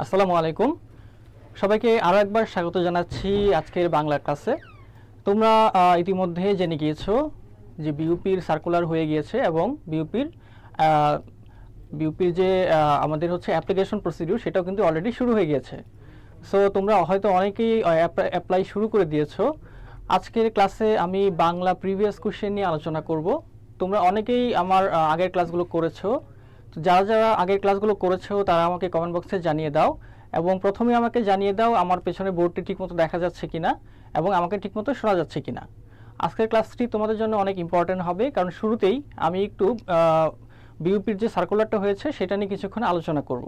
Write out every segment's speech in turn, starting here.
আসসালামু আলাইকুম। সবাইকে আরও একবার স্বাগত জানাচ্ছি আজকের বাংলা ক্লাসে। তোমরা ইতিমধ্যে জেনে গিয়েছো যে বিউপির সার্কুলার হয়ে গিয়েছে এবং বিউপির যে আমাদের হচ্ছে অ্যাপ্লিকেশন প্রসিডিউর সেটাও কিন্তু অলরেডি শুরু হয়ে গিয়েছে। সো তোমরা হয়তো অনেকেই অ্যাপ্লাই শুরু করে দিয়েছো। আজকের ক্লাসে আমি বাংলা প্রিভিয়াস কোশ্চেন নিয়ে আলোচনা করব। তোমরা অনেকেই আমার আগের ক্লাসগুলো করেছো, তো যারা যারা আগের ক্লাসগুলো করেছো তারা আমাকে কমেন্ট বক্সে জানিয়ে দাও এবং প্রথমে আমাকে জানিয়ে দাও আমার পেছনে বোর্ডটি ঠিকমতো দেখা যাচ্ছে কিনা এবং আমাকে ঠিকমতো শোনা যাচ্ছে কিনা। আজকের ক্লাসটি তোমাদের জন্য অনেক ইম্পর্টেন্ট হবে, কারণ শুরুতেই আমি একটু বিউপির যে সার্কুলারটা হয়েছে সেটা নিয়ে কিছুক্ষণ আলোচনা করব।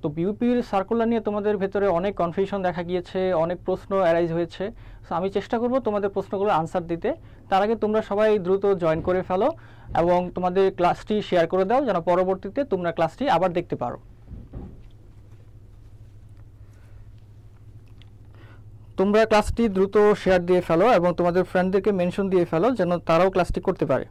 তো বিউপির সার্কুলার নিয়ে তোমাদের ভেতরে অনেক কনফিউশন দেখা গিয়েছে, অনেক প্রশ্ন অ্যারাইজ হয়েছে। সো আমি চেষ্টা করব তোমাদের প্রশ্নগুলো আনসার দিতে। তার আগে তোমরা সবাই দ্রুত জয়েন করে ফেলো এবং তোমাদের ক্লাসটি শেয়ার করে দাও যেন পরবর্তীতে তোমরা ক্লাসটি আবার দেখতে পারো। তোমরা ক্লাসটি দ্রুত শেয়ার দিয়ে ফেলো এবং তোমাদের ফ্রেন্ডদেরকে মেনশন দিয়ে ফেলো যেন তারাও ক্লাসটি করতে পারে।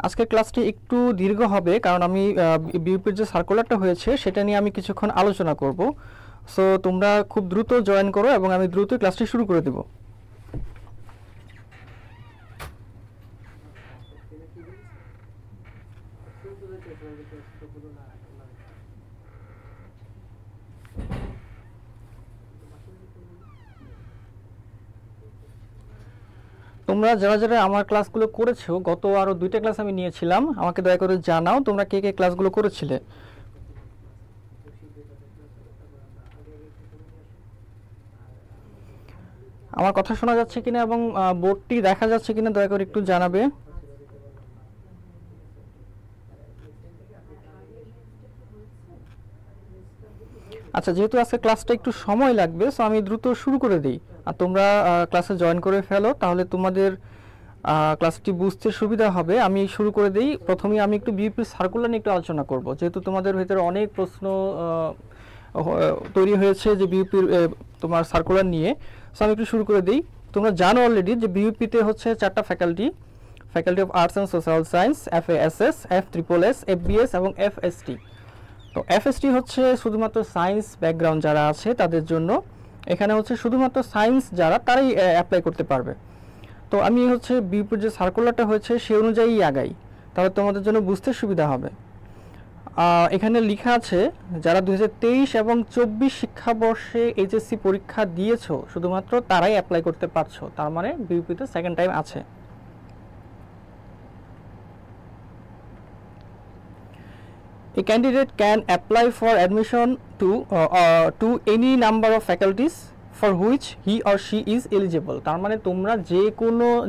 আজকের ক্লাসটি একটু দীর্ঘ হবে কারণ আমি বিউপির যে সার্কুলারটা হয়েছে সেটা নিয়ে আমি কিছুক্ষণ আলোচনা করব। সো তোমরা খুব দ্রুত জয়েন করো এবং আমি দ্রুত ক্লাসটি শুরু করে দেব। তোমরা যারা যারা আমার ক্লাসগুলো করেছো, গত আরও 2টা ক্লাস আমি নিয়েছিলাম, আমাকে দয়া করে জানাও তোমরা কে কে ক্লাসগুলো করেছিলে। আমার কথা শোনা যাচ্ছে কিনা এবং বোর্ডটি দেখা যাচ্ছে কিনা দয়া করে একটু জানাবে। আচ্ছা, যেহেতু আজকে ক্লাসটা একটু সময় লাগবে সো আমি দ্রুত শুরু করে দিই আর তোমরা ক্লাসে জয়েন করে ফেলো, তাহলে তোমাদের ক্লাসটি বুঝতে সুবিধা হবে। আমি শুরু করে দিই। প্রথমেই আমি একটু বিউপির সার্কুলার নিয়ে একটু আলোচনা করব, যেহেতু তোমাদের ভিতরে অনেক প্রশ্ন তৈরি হয়েছে যে বিউপির তোমার সার্কুলার নিয়ে। সো আমি একটু শুরু করে দিই। তোমরা জানো অলরেডি যে বিউপিতে হচ্ছে 4টা faculty of arts and social science, FASS, FSSS, FBS এবং FST। তো FST হচ্ছে শুধুমাত্র সায়েন্স ব্যাকগ্রাউন্ড যারা আছে তাদের জন্য। এখানে হচ্ছে শুধুমাত্র সায়েন্স যারা তারাই অ্যাপ্লাই করতে পারবে। তো আমি হচ্ছে বিউপির যে সার্কুলারটা হয়েছে সে অনুযায়ী আগাই, তাহলে তোমাদের জন্য বুঝতে সুবিধা হবে। এখানে লেখা আছে যারা 2023 এবং 24 শিক্ষাবর্ষে HSC পরীক্ষা দিয়েছো শুধুমাত্র তারাই অ্যাপ্লাই করতে পারছো, তার মানে বিউপিতে সেকেন্ড টাইম আছে। A candidate can apply for admission to any number of faculties for which he or she is eligible. তার মানে তোমরা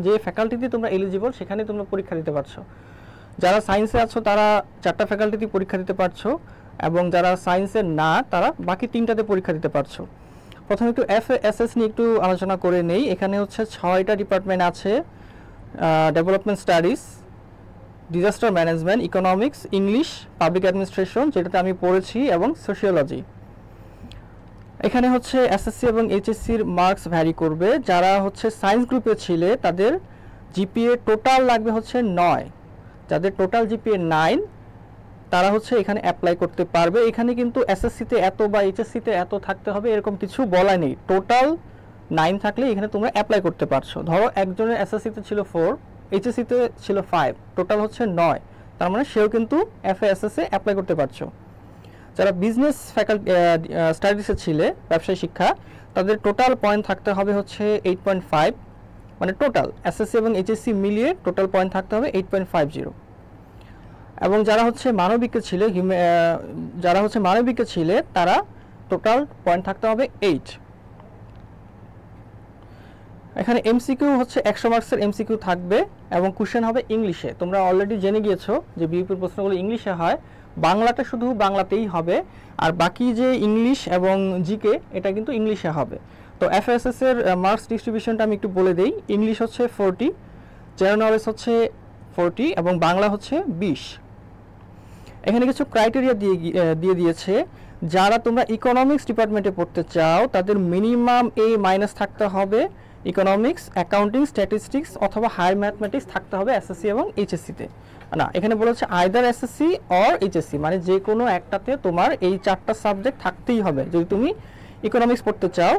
যে ফ্যাকাল্টিতে তোমরা এলিজিবল সেখানে তোমরা পরীক্ষা দিতে পারছো। যারা সায়েন্সে আছো তারা 4টা ফ্যাকাল্টিতে পরীক্ষা দিতে পারছো এবং যারা সায়েন্সে না তারা বাকি 3টাতে পরীক্ষা দিতে পারছো। প্রথমে একটু FASS নিয়ে একটু আলোচনা করে নেই। এখানে হচ্ছে 6টা ডিপার্টমেন্ট আছে: development studies, disaster management, economics, English, public administration যেটাতে আমি পড়েছি, এবং সোশিওলজি। এখানে হচ্ছে SSC এবং HSCর মার্কস ভ্যারি করবে। যারা হচ্ছে সায়েন্স গ্রুপে ছিলে তাদের জিপিএ টোটাল লাগবে হচ্ছে 9। যাদের টোটাল জিপিএ 9 তারা হচ্ছে এখানে অ্যাপ্লাই করতে পারবে। এখানে কিন্তু SSCতে এত বা HSCতে এত থাকতে হবে এরকম কিছু বলা নেই। টোটাল 9 থাকলে এখানে তোমরা অ্যাপ্লাই করতে পারছো। ধরো একজনের SSCতে ছিল 4, HSCতে ছিল 5, টোটাল হচ্ছে 9, তার মানে সেও কিন্তু FASS-এ অ্যাপ্লাই করতে পারছো। যারা বিজনেস স্টাডিজে ছিলে, ব্যবসায় শিক্ষা, তাদের টোটাল পয়েন্ট থাকতে হবে হচ্ছে 8.5, মানে টোটাল SSC এবং HSC মিলিয়ে টোটাল পয়েন্ট থাকতে হবে 8.50। এবং যারা হচ্ছে মানবিকে ছিলে তারা টোটাল পয়েন্ট থাকতে হবে 8। এখানে MCQ হচ্ছে 100 মার্কসের MCQ থাকবে এবং কোশ্চেন হবে ইংলিশে। তোমরা অলরেডি জেনে গিয়েছো যে বিউপির প্রশ্নগুলো ইংলিশে হয়, বাংলাটা শুধু বাংলাতেই হবে, আর বাকি যে ইংলিশ এবং জিকে এটা কিন্তু ইংলিশে হবে। তো FASS এর মার্কস ডিস্ট্রিবিউশনটা আমি একটু বলে দেই। ইংলিশ হচ্ছে 40, জেনারেল নলেজ হচ্ছে 40 এবং বাংলা হচ্ছে 20। এখানে কিছু ক্রাইটেরিয়া দিয়ে দিয়েছে। যারা তোমরা ইকোনমিক্স ডিপার্টমেন্টে পড়তে চাও তাদের মিনিমাম A- থাকতে হবে ইকোনমিক্স, অ্যাকাউন্টিং, স্ট্যাটিস্টিক্স অথবা হায়ার ম্যাথমেটিক্স থাকতে হবে এসএসসি এবং এইচএসসিতে। না, এখানে বলেছে আইদার এসএসসি অর এইচএসসি, মানে যে কোনো একটাতে তোমার এই 4টা সাবজেক্ট থাকতেই হবে যদি তুমি ইকোনমিক্স পড়তে চাও,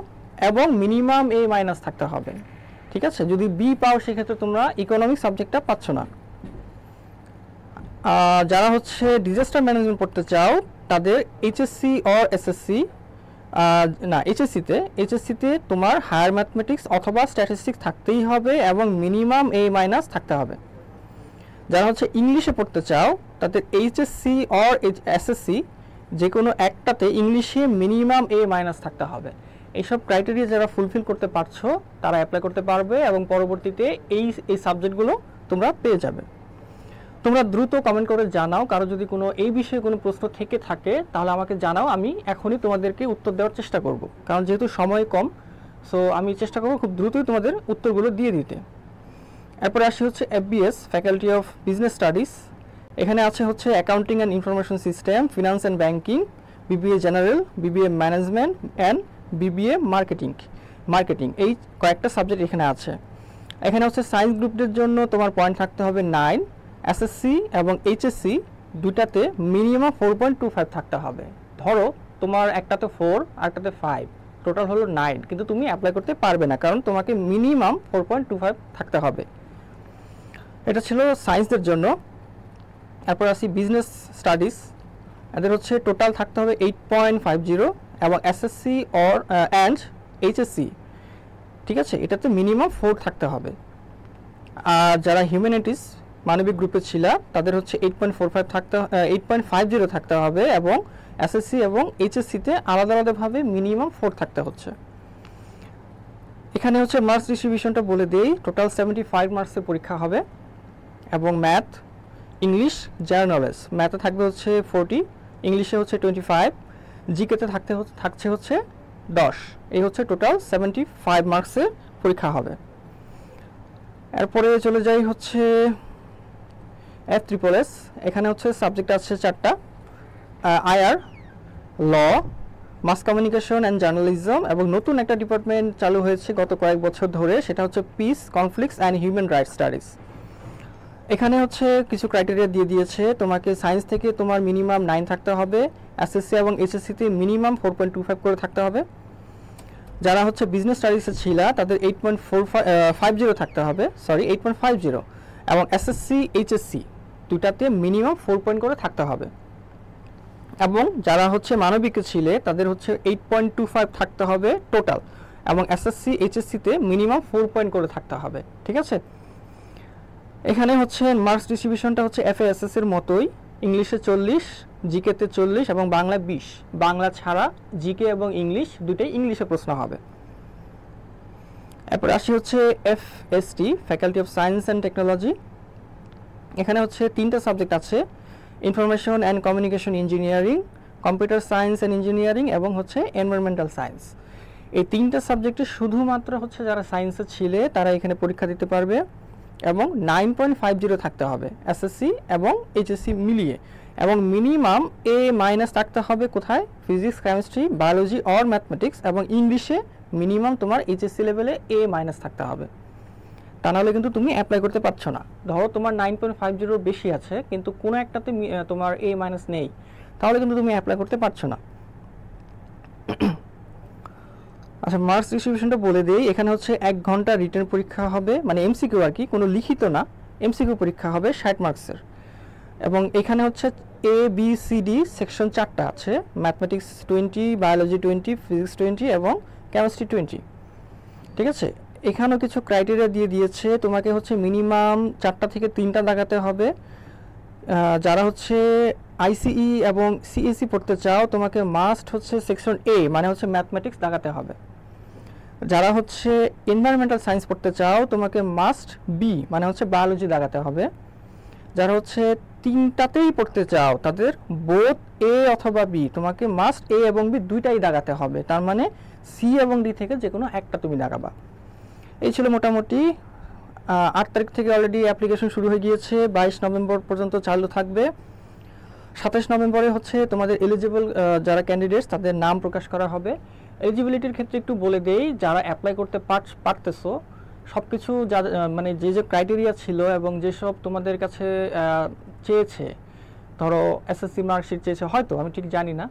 এবং মিনিমাম A মাইনাস থাকতে হবে। ঠিক আছে, যদি বি পাও সেক্ষেত্রে তোমরা ইকোনমিক্স সাবজেক্টটা পাচ্ছ না। যারা হচ্ছে ডিজাস্টার ম্যানেজমেন্ট পড়তে চাও তাদের এইচএসসি অর এসএসসি, না এইচএসসিতে তোমার হায়ার ম্যাথমেটিক্স অথবা স্ট্যাটিস্টিক্স থাকতেই হবে এবং মিনিমাম A মাইনাস থাকতে হবে। যারা হচ্ছে ইংলিশে পড়তে চাও তাদের এইচএসসি অর এসএসসি যে কোনো একটাতে ইংলিশে মিনিমাম A মাইনাস থাকতে হবে। এইসব ক্রাইটেরিয়া যারা ফুলফিল করতে পারছো তারা অ্যাপ্লাই করতে পারবে এবং পরবর্তীতে এই সাবজেক্টগুলো তোমরা পেয়ে যাবে। তোমরা দ্রুত কমেন্ট করে জানাও, কারো যদি কোনো এই বিষয়ে কোনো প্রশ্ন থেকে থাকে তাহলে আমাকে জানাও, আমি এখনই তোমাদেরকে উত্তর দেওয়ার চেষ্টা করব, কারণ যেহেতু সময় কম সো আমি চেষ্টা করব খুব দ্রুতই তোমাদের উত্তরগুলো দিয়ে দিতে। এরপরে আসি হচ্ছে FBS, faculty of business studies. এখানে আছে হচ্ছে accounting and information system, finance and banking, BBA general, BBA management and BBA marketing, এই কয়েকটা সাবজেক্ট এখানে আছে। এখানে হচ্ছে সায়েন্স গ্রুপদের জন্য তোমার পয়েন্ট থাকতে হবে 9, এসএসসি এবং এইচএসসি দুটাতে মিনিমাম 4.25 থাকতে হবে। ধরো তোমার একটাতে 4 আরটাতে 5, টোটাল হলো 9, কিন্তু তুমি অ্যাপ্লাই করতে পারবে না কারণ তোমাকে মিনিমাম 4.25 থাকতে হবে। এটা ছিল সায়েন্সদের জন্য। এরপর আসি বিজনেস স্টাডিজ, এদের হচ্ছে টোটাল থাকতে হবে 8.50 এবং এসএসসি অর অ্যান্ড এইচএসসি, ঠিক আছে, এটাতে মিনিমাম 4 থাকতে হবে। আর যারা হিউম্যানিটিস মানবিক গ্রুপে ছিল তাদের হচ্ছে 8.50 থাকতে হবে এবং এসএসসি এবং এইচএসসিতে আলাদা আলাদাভাবে মিনিমাম 4 থাকতে হচ্ছে। এখানে হচ্ছে মার্কস ডিস্ট্রিবিউশনটা বলে দেই, টোটাল 75 মার্কসের পরীক্ষা হবে এবং ম্যাথ, ইংলিশ, জেনারেল নলেজ, ম্যাথে থাকবে হচ্ছে 40, ইংলিশে হচ্ছে 25, জিকেতে থাকছে হচ্ছে 10। এই হচ্ছে টোটাল 75 মার্কসের পরীক্ষা হবে। এরপরে চলে যাই হচ্ছে FSSS, এখানে হচ্ছে সাবজেক্ট আছে 4টা, IR, law, mass communication and journalism, এবং নতুন একটা ডিপার্টমেন্ট চালু হয়েছে গত কয়েক বছর ধরে, সেটা হচ্ছে piece, conflicts and human rights studies. এখানে হচ্ছে কিছু ক্রাইটেরিয়া দিয়ে দিয়েছে, তোমাকে সায়েন্স থেকে তোমার মিনিমাম 9 থাকতে হবে, এসএসসি এবং এইচএসসিতে মিনিমাম 4.25 করে থাকতে হবে। যারা হচ্ছে বিজনেস স্টাডিজে ছিল তাদের 8.50 থাকতে হবে, 8.50, এবং এসএসসি এইচএসসি দুটাতে মিনিমাম 4 পয়েন্ট করে থাকতে হবে। এবং যারা হচ্ছে মানবিকে ছিল তাদের হচ্ছে 8.25 থাকতে হবে টোটাল, এবং এসএসসি এইচএসসিতে মিনিমাম 4 পয়েন্ট করে থাকতে হবে। ঠিক আছে, এখানে হচ্ছে মার্কস ডিস্ট্রিবিউশনটা হচ্ছে FASS এর মতোই, ইংলিশে 40, জিকেতে 40 এবং বাংলা 20। বাংলা ছাড়া জিকে এবং ইংলিশ দুটোই ইংলিশে প্রশ্ন হবে। এরপর আসি হচ্ছে FST, faculty of science and technology. এখানে হচ্ছে 3টা সাবজেক্ট আছে, information and communication engineering, computer science and engineering এবং হচ্ছে এনভায়রনমেন্টাল সায়েন্স। এই 3টা সাবজেক্টে শুধুমাত্র হচ্ছে যারা সায়েন্সে ছিলে তারা এখানে পরীক্ষা দিতে পারবে এবং 9.50 থাকতে হবে এসএসসি এবং এইচএসসি মিলিয়ে, এবং মিনিমাম A মাইনাস থাকতে হবে কোথায়, physics, chemistry, biology or mathematics, এবং ইংলিশে মিনিমাম তোমার এইচএসসি লেভেলে A মাইনাস থাকতে হবে। তা নাহলে কিন্তু তুমি অ্যাপ্লাই করতে পারছো না। ধরো তোমার 9.50 বেশি আছে কিন্তু কোনো একটাতে তোমার A মাইনাস নেই, তাহলে কিন্তু তুমি অ্যাপ্লাই করতে পারছো না। আচ্ছা, মার্কস ডিস্ট্রিবিউশনটা বলে দেই। এখানে হচ্ছে 1 ঘন্টা রিটেন পরীক্ষা হবে, মানে এমসিকিউ আর কি, কোনো লিখিত না, এমসিকিউ পরীক্ষা হবে 60 মার্কসের। এবং এখানে হচ্ছে ABCD সেকশন 4টা আছে, ম্যাথমেটিক্স 20, বায়োলজি 20, ফিজিক্স 20 এবং কেমিস্ট্রি 20। ঠিক আছে, এখানেও কিছু ক্রাইটেরিয়া দিয়ে দিয়েছে, তোমাকে হচ্ছে মিনিমাম 4টা থেকে 3টা দাগাতে হবে। যারা হচ্ছে ICE এবং CSE পড়তে চাও তোমাকে মাস্ট হচ্ছে সেকশন A মানে হচ্ছে ম্যাথমেটিক্স দাগাতে হবে। যারা হচ্ছে এনভায়রনমেন্টাল সায়েন্স পড়তে চাও তোমাকে মাস্ট বি মানে হচ্ছে বায়োলজি দাগাতে হবে। যারা হচ্ছে 3টাতেই পড়তে চাও তাদের বোথ A অথবা B, তোমাকে মাস্ট A এবং B দুইটাই দাগাতে হবে, তার মানে C এবং D থেকে যে কোনো একটা তুমি দাগাবা। এই ছিল মোটামুটি। 8 তারিখ থেকে অলরেডি অ্যাপ্লিকেশন শুরু হয়ে গিয়েছে, 22 নভেম্বর পর্যন্ত চালু থাকবে। 27 নভেম্বরে হচ্ছে তোমাদের এলিজিবল যারা ক্যান্ডিডেটস তাদের নাম প্রকাশ করা হবে। এলিজিবিলিটির ক্ষেত্রে একটু বলে দেই, যারা অ্যাপ্লাই করতে পারতেছো সব কিছু যা মানে যে যে ক্রাইটেরিয়া ছিল এবং যেসব তোমাদের কাছে চেয়েছে, ধরো এসএসসি মার্কশিট চেয়েছে হয়তো, আমি ঠিক জানি না,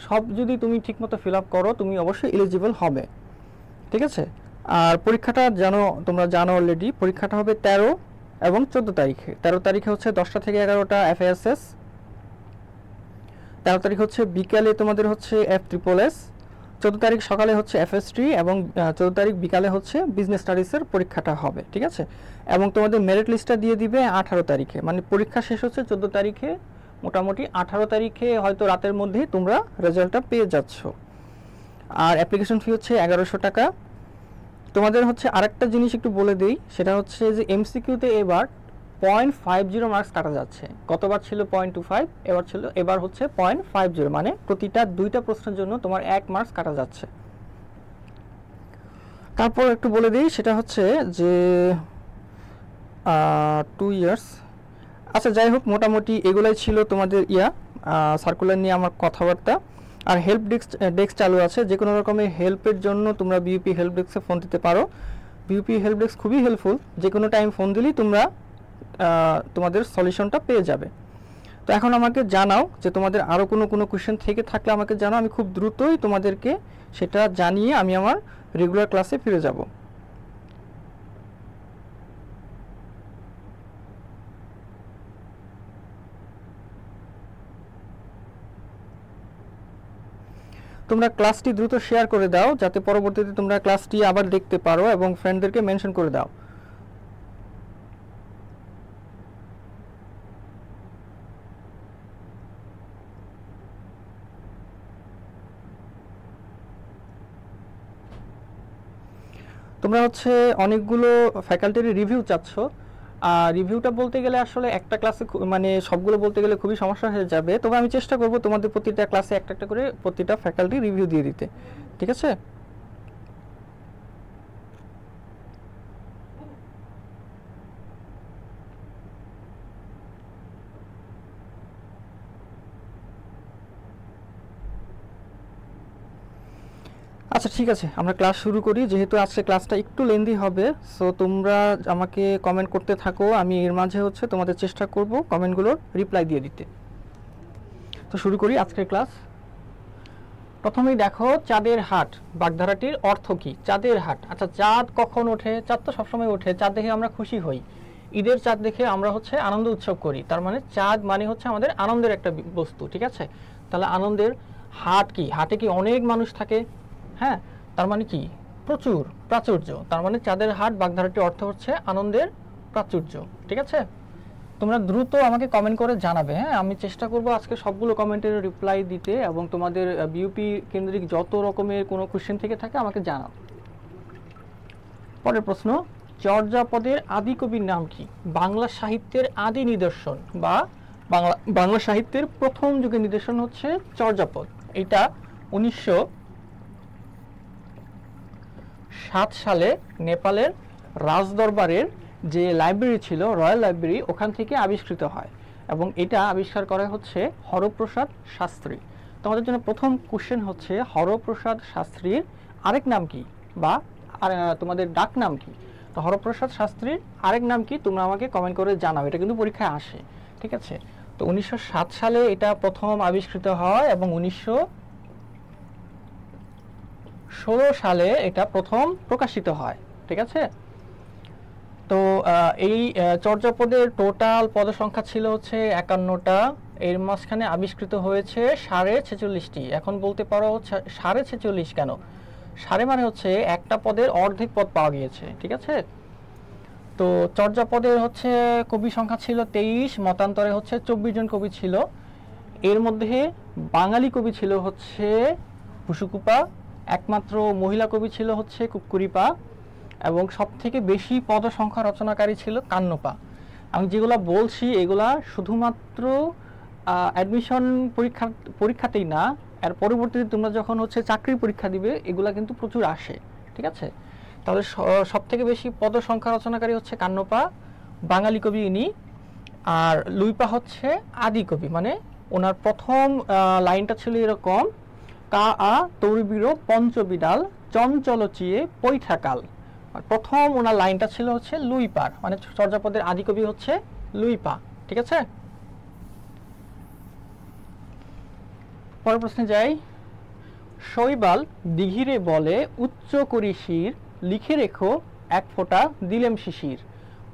সব যদি তুমি ঠিকমতো ফিল আপ করো তুমি অবশ্যই এলিজিবল হবে, ঠিক আছে। আর পরীক্ষাটা তোমরা জানো অলরেডি, পরীক্ষাটা হবে 13 এবং 14 তারিখে। 13 তারিখে হচ্ছে 10টা থেকে 11টা FASS, 13 তারিখ হচ্ছে বিকালে তোমাদের হচ্ছে FSSS, 14 তারিখ সকালে হচ্ছে FST এবং 14 তারিখ বিকালে হচ্ছে বিজনেস স্টাডিজের পরীক্ষাটা হবে, ঠিক আছে। এবং তোমাদের মেরিট লিস্টটা দিয়ে দিবে 18 তারিখে, মানে পরীক্ষা শেষ হচ্ছে 14 তারিখে, মোটামুটি 18 তারিখে হয়তো রাতের মধ্যেই তোমরা রেজাল্টটা পেয়ে যাচ্ছ। আর অ্যাপ্লিকেশন ফি হচ্ছে 1100 টাকা। তোমাদের হচ্ছে আরেকটা জিনিস একটু বলে দিই, সেটা হচ্ছে যে MCQতে এবার 0.50 মার্কস কাটা যাচ্ছে। গতবার ছিল 0.25, এবার হচ্ছে 0.50, মানে প্রতিটা 2টা প্রশ্নের জন্য তোমার 1 মার্কস কাটা যাচ্ছে। তারপর একটু বলে দিই, সেটা হচ্ছে যে 2 ইয়ার্স, আচ্ছা যাই হোক, মোটামুটি এগুলাই ছিল তোমাদের সার্কুলার নিয়ে আমার কথাবার্তা। আর হেল্প ডেস্ক চালু আছে, যে কোনো রকমের হেল্পের জন্য তোমরা বিউপি হেল্প ডেস্কে ফোন দিতে পারো। বিউপি হেল্প ডেস্ক খুবই হেল্পফুল, যে কোনো টাইম ফোন দিলেই তোমরা তোমাদের সলিউশনটা পেয়ে যাবে। তো এখন আমাকে জানাও যে তোমাদের আরও কোনো কোয়েশ্চেন থেকে থাকলে আমাকে জানাও, আমি খুব দ্রুতই তোমাদেরকে সেটা জানিয়ে আমি আমার রেগুলার ক্লাসে ফিরে যাব। তোমরা ক্লাসটি দ্রুত শেয়ার করে দাও, যাতে পরবর্তীতে তোমরা ক্লাসটি আবার দেখতে পারো, এবং ফ্রেন্ডদেরকে মেনশন করে দাও। তোমরা হচ্ছে অনেকগুলো ফ্যাকাল্টির রিভিউ চাচ্ছ। রিভিউটা বলতে গেলে আসলে একটা ক্লাসে মানে সবগুলো বলতে গেলে খুবই সমস্যা হয়ে যাবে, তবে আমি চেষ্টা করব তোমাদের প্রতিটা ক্লাসে একটা একটা করে প্রতিটা ফ্যাকাল্টি রিভিউ দিয়ে দিতে, ঠিক আছে। আচ্ছা ঠিক আছে, আমরা ক্লাস শুরু করি। যেহেতু আজকে ক্লাসটা একটু লেন্দি হবে, সো তোমরা আমাকে কমেন্ট করতে থাকো, আমি এর মাঝে হচ্ছে তোমাদের চেষ্টা করব কমেন্টগুলোর রিপ্লাই দিয়ে দিতে। তো শুরু করি আজকের ক্লাস। প্রথমেই দেখো, চাঁদের হাট বাগধারাটির অর্থ কি? চাঁদের হাট, আচ্ছা চাঁদ কখন ওঠে? চাঁদ তো সবসময় ওঠে, চাঁদ দেখে আমরা খুশি হই, ঈদের চাঁদ দেখে আমরা হচ্ছে আনন্দ উৎসব করি, তার মানে চাঁদ মানে হচ্ছে আমাদের আনন্দের একটা বস্তু, ঠিক আছে। তাহলে আনন্দের হাট কি? হাটে কি অনেক মানুষ থাকে? হ্যাঁ, তার মানে কি? প্রচুর, প্রাচুর্য, তার মানে চাঁদের হাট বাগধারাটির অর্থ হচ্ছে আনন্দের প্রাচুর্য, ঠিক আছে। তোমরা দ্রুত আমাকে কমেন্ট করে জানাবে, হ্যাঁ আমি চেষ্টা করব আজকে সবগুলো কমেন্টের রিপ্লাই দিতে, এবং তোমাদের বিউপি কেন্দ্রিক যত রকমের কোনো কোশ্চেন থেকে থাকে আমাকে জানাও। পরের প্রশ্ন, চর্যাপদের আদি কবির নাম কি? বাংলা সাহিত্যের আদি নিদর্শন বা বাংলা সাহিত্যের প্রথম যুগের নিদর্শন হচ্ছে চর্যাপদ। এটা 1907 সালে নেপালের রাজদরবারের যে লাইব্রেরি ছিল, রয়্যাল লাইব্রেরি, ওখান থেকে আবিষ্কৃত হয়, এবং এটা আবিষ্কার করা হচ্ছে হরপ্রসাদ শাস্ত্রী। তোমাদের জন্য প্রথম কোশ্চেন হচ্ছে, হরপ্রসাদ শাস্ত্রীর আরেক নাম কি, বা তোমাদের ডাক নাম কি? তো হরপ্রসাদ শাস্ত্রীর আরেক নাম কি, তোমরা আমাকে কমেন্ট করে জানাও, এটা কিন্তু পরীক্ষায় আসে, ঠিক আছে। তো 1907 সালে এটা প্রথম আবিষ্কৃত হয়, এবং 1916 সালে এটা প্রথম প্রকাশিত হয়, ঠিক আছে। তো এই চর্যাপদের টোটাল পদ সংখ্যা ছিল হচ্ছে 51টা, এর মাঝখানে আবিষ্কৃত হয়েছে 46.5টি। এখন বলতে পারো 46.5 কেন? সাড়ে মানে হচ্ছে একটা পদের অর্ধেক পদ পাওয়া গিয়েছে, ঠিক আছে। তো চর্যাপদের হচ্ছে কবি সংখ্যা ছিল 23, মতান্তরে হচ্ছে 24 জন কবি ছিল। এর মধ্যে বাঙালি কবি ছিল হচ্ছে হুসুকুপা, একমাত্র মহিলা কবি ছিল হচ্ছে কুক্কুরিপা, এবং সবথেকে বেশি পদ সংখ্যা রচনাকারী ছিল কান্নপা। আমি যেগুলো বলছি এগুলা শুধুমাত্র অ্যাডমিশন পরীক্ষাতেই না, এর পরবর্তীতে তোমরা যখন হচ্ছে চাকরির পরীক্ষা দিবে এগুলা কিন্তু প্রচুর আসে, ঠিক আছে। তাহলে সবথেকে বেশি পদ সংখ্যা রচনাকারী হচ্ছে কান্নপা, বাঙালি কবি ইনি। আর লুইপা হচ্ছে আদি কবি, মানে ওনার প্রথম লাইনটা ছিল এরকম কা আ তরুবীর পঞ্চবিডাল চঞ্চল চিয়ে পৈঠাকাল। প্রথম ওনার লাইনটা ছিল হচ্ছে লুইপার, মানে চর্যাপদের আদি কবি হচ্ছে লুইপা। ঠিক আছে, পরের প্রশ্নে যাই। শৈবাল দিঘিরে বলে উচ্চ করি শির, লিখে রেখো এক ফোঁটা দিলেম শিশির।